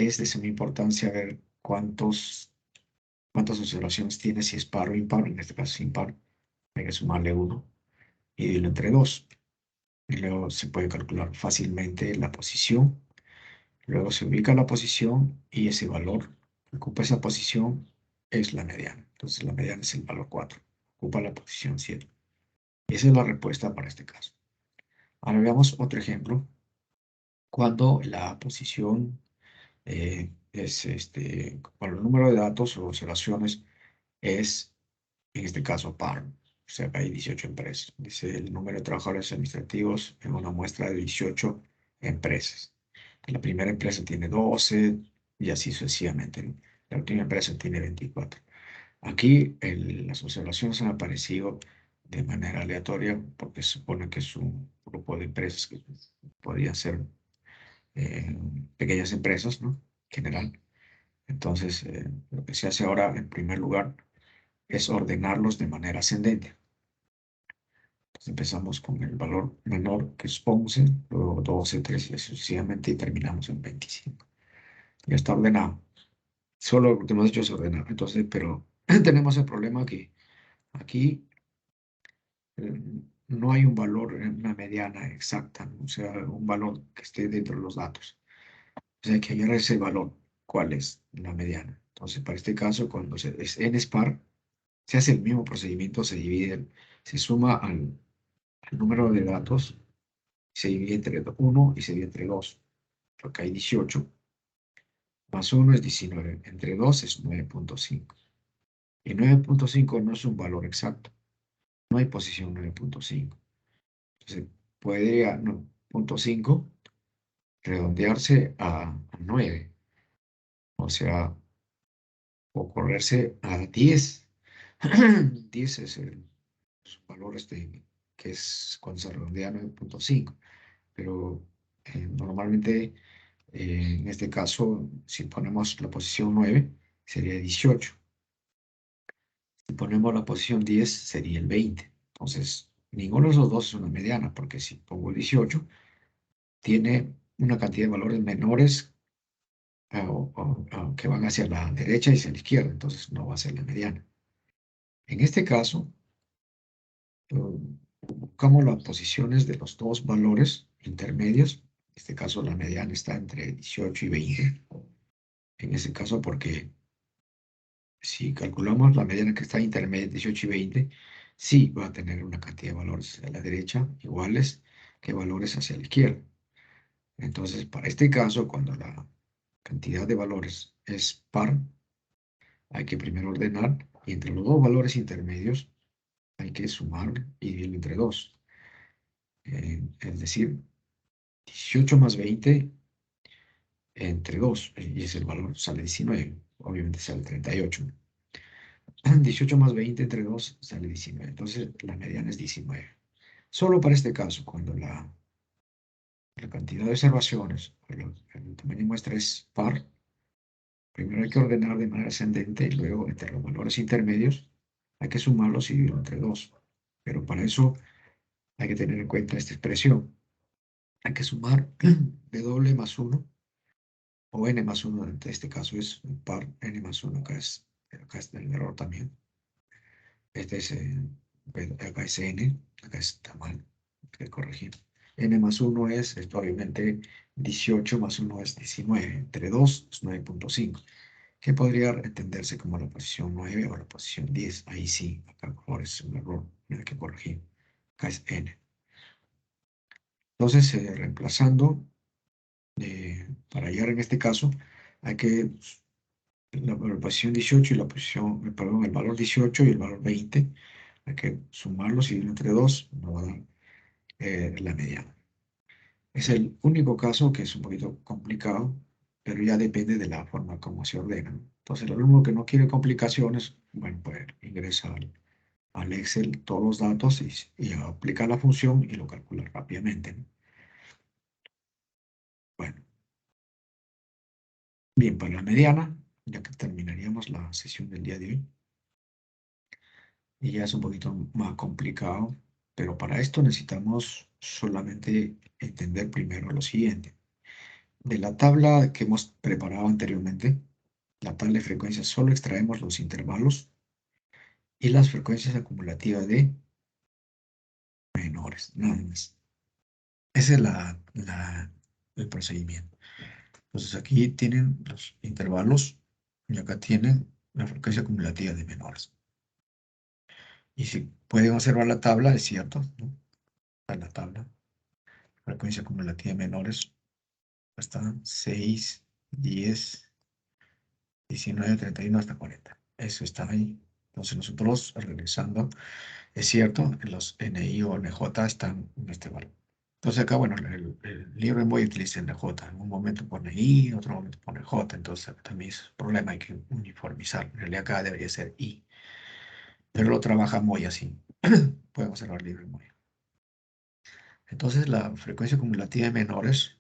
es de suma importancia ver cuántas observaciones tiene, si es par o impar. En este caso es impar. Hay que sumarle 1 y dividirlo entre 2. Y luego se puede calcular fácilmente la posición. Luego se ubica la posición y ese valor que ocupa esa posición es la mediana. Entonces la mediana es el valor 4. Ocupa la posición 7. Esa es la respuesta para este caso. Ahora veamos otro ejemplo. Cuando la posición cuando el número de datos o observaciones es, en este caso, par. O sea, que hay 18 empresas. Dice el número de trabajadores administrativos en una muestra de 18 empresas. La primera empresa tiene 12 y así sucesivamente. La última empresa tiene 24. Aquí las observaciones han aparecido de manera aleatoria porque se supone que es un grupo de empresas que podrían ser eh, pequeñas empresas, ¿no? En general. Entonces, lo que se hace ahora, en primer lugar, es ordenarlos de manera ascendente. Entonces, empezamos con el valor menor, que es 11, luego 12, 13, y así sucesivamente, y terminamos en 25. Ya está ordenado. Solo lo que hemos hecho es ordenar. Entonces, pero tenemos el problema que aquí eh, no hay un valor en una mediana exacta, ¿no? O sea, un valor que esté dentro de los datos. O sea, hay que hallar ese valor. ¿Cuál es la mediana? Entonces, para este caso, cuando es n es par, se hace el mismo procedimiento, se suma al número de datos, se divide entre 1 y se divide entre 2. Acá hay 18, más 1 es 19, entre 2 es 9.5. Y 9.5 no es un valor exacto, no hay posición 9.5. Entonces, puede a 9.5 redondearse a 9, o sea, o correrse a 10. 10 es el valor que es cuando se redondea a 9.5. Pero normalmente, en este caso, si ponemos la posición 9, sería 18. Si ponemos la posición 10, sería el 20. Entonces, ninguno de los dos es una mediana, porque si pongo el 18, tiene una cantidad de valores menores que van hacia la derecha y hacia la izquierda, entonces no va a ser la mediana. En este caso, Buscamos las posiciones de los dos valores intermedios. En este caso, la mediana está entre 18 y 20. En ese caso, porque si calculamos la mediana que está intermedia, 18 y 20, sí va a tener una cantidad de valores a la derecha iguales que valores hacia la izquierda. Entonces, para este caso, cuando la cantidad de valores es par, hay que primero ordenar y entre los dos valores intermedios hay que sumar y dividirlo entre 2. Es decir, 18 más 20 entre 2 y ese valor sale 19. Obviamente sale 38. 18 más 20 entre 2 sale 19. Entonces, la mediana es 19. Solo para este caso, cuando la cantidad de observaciones, el tamaño de muestra es par, primero hay que ordenar de manera ascendente y luego entre los valores intermedios hay que sumarlos y dividirlo entre 2. Pero para eso hay que tener en cuenta esta expresión. Hay que sumar W más 1 o N más 1, en este caso es par N más 1, acá está el error también. Este es, acá es N, acá está mal, hay que corregir. N más 1 es, esto obviamente 18 más 1 es 19, entre 2 es 9.5, que podría entenderse como la posición 9 o la posición 10. Ahí sí, acá mejor es un error, hay que corregir. Acá es N. Entonces, reemplazando, para hallar en este caso, hay que la posición 18 y la posición, perdón, el valor 18 y el valor 20, hay que sumarlos y dividirlo entre 2, nos va a dar la mediana. Es el único caso que es un poquito complicado, pero ya depende de la forma como se ordena. Entonces, el alumno que no quiere complicaciones, bueno, pues ingresa al Excel todos los datos y aplica la función y lo calcula rápidamente, ¿no? Bueno, bien, para la mediana, ya que terminaríamos la sesión del día de hoy, y ya es un poquito más complicado, pero para esto necesitamos solamente entender primero lo siguiente. De la tabla que hemos preparado anteriormente, la tabla de frecuencias, solo extraemos los intervalos y las frecuencias acumulativas de menores, nada más. Ese es el procedimiento. Entonces aquí tienen los intervalos y acá tienen la frecuencia acumulativa de menores. Y si pueden observar la tabla, es cierto, ¿no? Está la tabla, frecuencia acumulativa de menores, están 6, 10, 19, 31 hasta 40. Eso está ahí. Entonces nosotros, regresando, es cierto, los NI o NJ están en este valor. Entonces acá, bueno, el libro en Moy utiliza NJ. En un momento pone I, en otro momento pone J. Entonces también es un problema, hay que uniformizar. En realidad acá debería ser I. Pero lo trabaja Moy así. Pueden observar el libro en Moy. Entonces la frecuencia acumulativa de menores,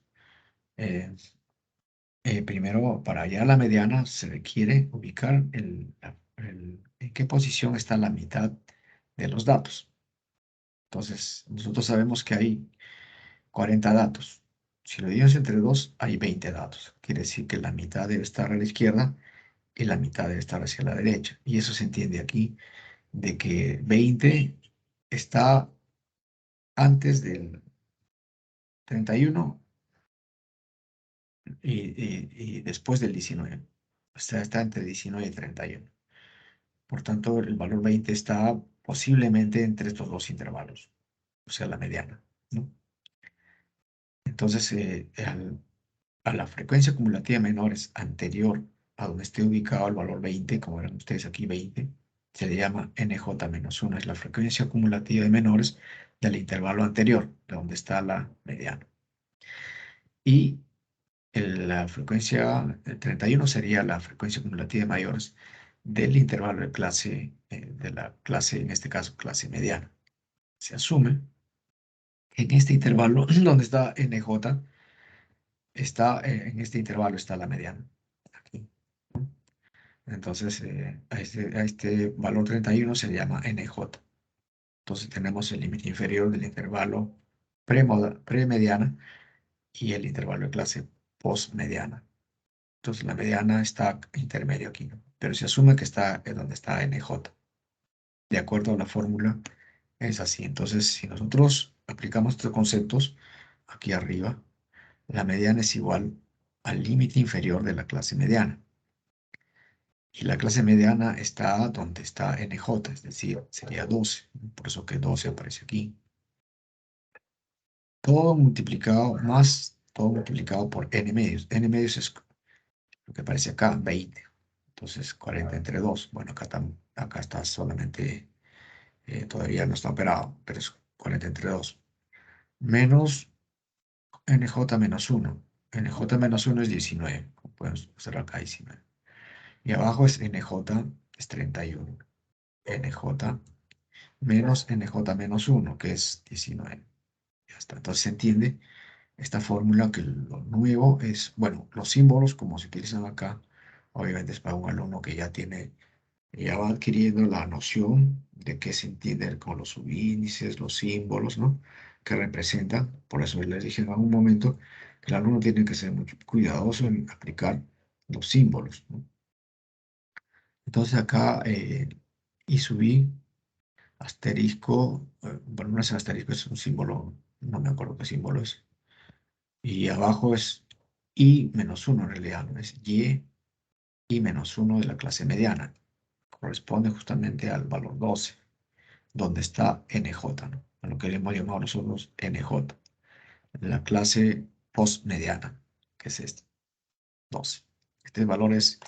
eh, primero para hallar la mediana se requiere ubicar en qué posición está la mitad de los datos. Entonces nosotros sabemos que hay 40 datos. Si lo divides entre 2, hay 20 datos. Quiere decir que la mitad debe estar a la izquierda y la mitad debe estar hacia la derecha. Y eso se entiende aquí de que 20 está antes del 31 y después del 19. O sea, está entre 19 y 31. Por tanto, el valor 20 está posiblemente entre estos dos intervalos, o sea, la mediana, ¿no? Entonces, a la frecuencia acumulativa menores anterior a donde esté ubicado el valor 20, como verán ustedes aquí 20, se le llama NJ-1, es la frecuencia acumulativa de menores del intervalo anterior, de donde está la mediana. Y la frecuencia 31 sería la frecuencia acumulativa de mayores del intervalo de la clase, en este caso, clase mediana. Se asume que en este intervalo donde está NJ, en este intervalo está la mediana. Aquí, ¿no? Entonces, a este valor 31 se llama NJ. Entonces tenemos el límite inferior del intervalo premediana y el intervalo de clase postmediana. Entonces la mediana está intermedio aquí, ¿no? Pero se asume que está en donde está NJ, de acuerdo a la fórmula Es así. Entonces, si nosotros aplicamos estos conceptos aquí arriba, la mediana es igual al límite inferior de la clase mediana. Y la clase mediana está donde está NJ, es decir, sería 12. Por eso que 12 aparece aquí. Todo multiplicado más todo multiplicado por n medios. N medios es lo que aparece acá, 20. Entonces, 40 entre 2. Bueno, acá está solamente, todavía no está operado, pero es 40 entre 2. Menos NJ menos 1. NJ menos 1 es 19. Podemos hacerlo acá 19. Y abajo es NJ es 31. NJ menos NJ menos 1, que es 19. Ya está. Entonces se entiende esta fórmula que lo nuevo es, bueno, los símbolos como se utilizan acá, obviamente es para un alumno que ya tiene, ya va adquiriendo la noción de qué se entiende con los subíndices, los símbolos, ¿no? Que representan. Por eso les dije en algún momento que el alumno tiene que ser muy cuidadoso en aplicar los símbolos, ¿no? Entonces acá, y subí asterisco, bueno, no es asterisco, es un símbolo, no me acuerdo qué símbolo es. Y abajo es y menos uno en realidad, ¿no? Es y menos uno de la clase mediana. Corresponde justamente al valor 12, donde está NJ, ¿no? A lo que le hemos llamado nosotros NJ, la clase postmediana, que es este, 12. Este valor es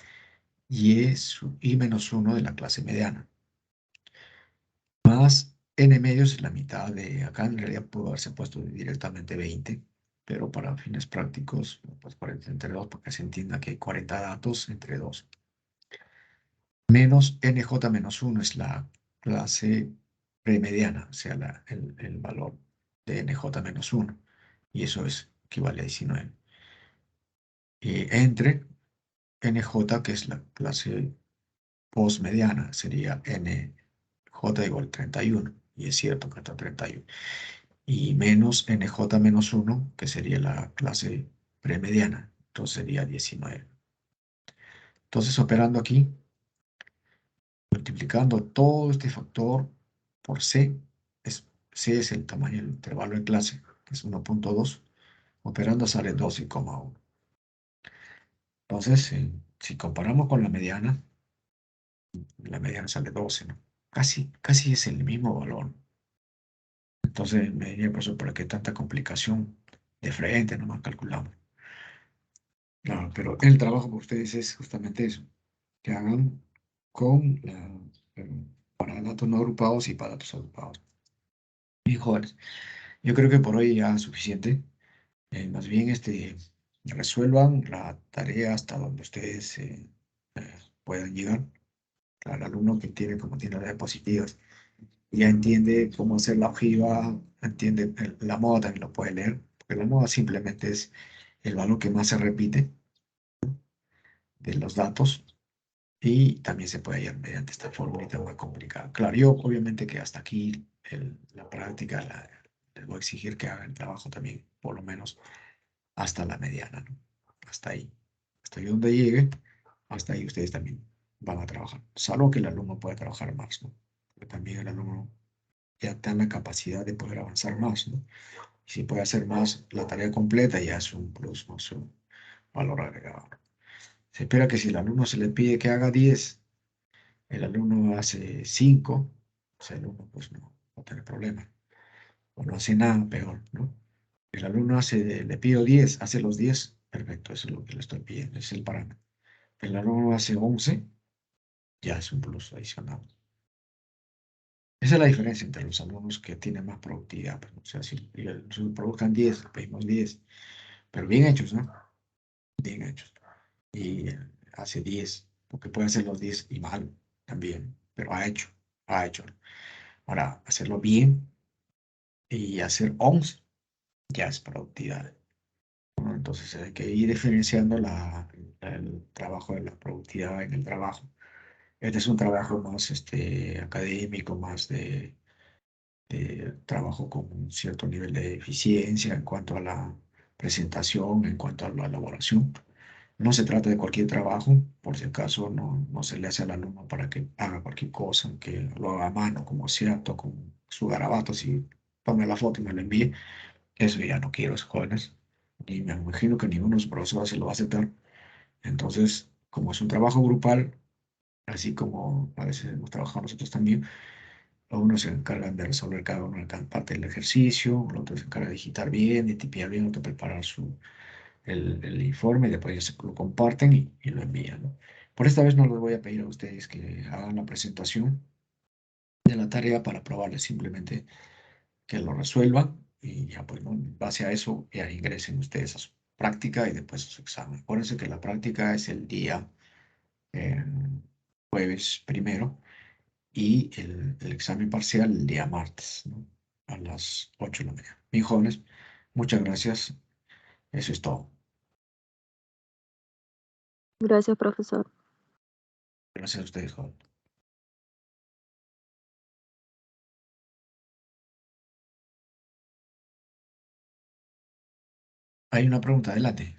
y menos uno de la clase mediana. Más n medios es la mitad de acá. En realidad pudo haberse puesto directamente 20, pero para fines prácticos, pues 40 entre 2, porque se entienda que hay 40 datos entre 2. Menos nj menos 1 es la clase premediana, o sea, el valor de nj menos 1. Y eso equivale a 19. Entre nj, que es la clase postmediana, sería nj igual a 31. Y es cierto que está 31. Y menos nj menos 1, que sería la clase premediana. Entonces sería 19. Entonces, operando aquí, multiplicando todo este factor por C, C es el tamaño del intervalo de clase, que es 1.2, operando sale 12,1. Entonces, si comparamos con la mediana sale 12, ¿no? Casi es el mismo valor. Entonces, me diría, profesor, ¿para qué tanta complicación? De frente, nomás calculamos. Claro, pero el trabajo para ustedes es justamente eso, que hagan con para datos no agrupados y para datos agrupados. Bien, jóvenes, yo creo que por hoy ya es suficiente. Más bien, resuelvan la tarea hasta donde ustedes puedan llegar. Al alumno que tiene como tiene diapositivas, ya entiende cómo hacer la ojiva, entiende la moda también lo puede leer, porque la moda simplemente es el valor que más se repite de los datos. Y también se puede hallar mediante esta fórmula muy complicada. Claro, yo obviamente que hasta aquí la práctica les voy a exigir que hagan el trabajo también, por lo menos hasta la mediana, ¿no? Hasta ahí. Hasta ahí donde llegue, hasta ahí ustedes también van a trabajar. Salvo que el alumno pueda trabajar más, ¿no? Porque también el alumno ya está en la capacidad de poder avanzar más, ¿no? Y si puede hacer más la tarea completa, ya es un plus, ¿no? Es un valor agregado. Se espera que si el alumno se le pide que haga 10, el alumno hace 5, o sea, el alumno pues no va a tener problema. O no hace nada, peor, ¿no? El alumno le pido 10, hace los 10, perfecto, eso es lo que le estoy pidiendo, es el parámetro. El alumno hace 11, ya es un plus adicional. Esa es la diferencia entre los alumnos que tienen más productividad, pues, ¿no? O sea, si produzcan 10, le pedimos 10, pero bien hechos, ¿no? Bien hechos. Y hace 10, porque puede hacer los 10 y mal también, pero ha hecho. Ahora, hacerlo bien y hacer 11 ya es productividad, ¿no? Entonces hay que ir diferenciando el trabajo de la productividad en el trabajo. Este es un trabajo más académico, más de trabajo con un cierto nivel de eficiencia en cuanto a la presentación, en cuanto a la elaboración. No se trata de cualquier trabajo, por si acaso no se le hace al alumno para que haga cualquier cosa, que lo haga a mano, como cierto, con su garabato, si tome la foto y me lo envíe. Eso ya no quiero, jóvenes. Y me imagino que ninguno de los profesores se lo va a aceptar. Entonces, como es un trabajo grupal, así como a veces hemos trabajado nosotros también, unos se encargan de resolver cada uno de cada parte del ejercicio, el otro se encarga de digitar bien, de tipear bien, otro preparar el informe, y después ya se lo comparten y lo envían, ¿no? Por esta vez no les voy a pedir a ustedes que hagan la presentación de la tarea para probarles, simplemente que lo resuelvan y ya pues, ¿no? En base a eso ya ingresen ustedes a su práctica y después a su examen. Acuérdense que la práctica es el día eh, jueves primero y el examen parcial el día martes, ¿no? A las 8 de la mañana. Bien, jóvenes, muchas gracias. Eso es todo. Gracias, profesor. Gracias a ustedes, jóvenes. Hay una pregunta, adelante.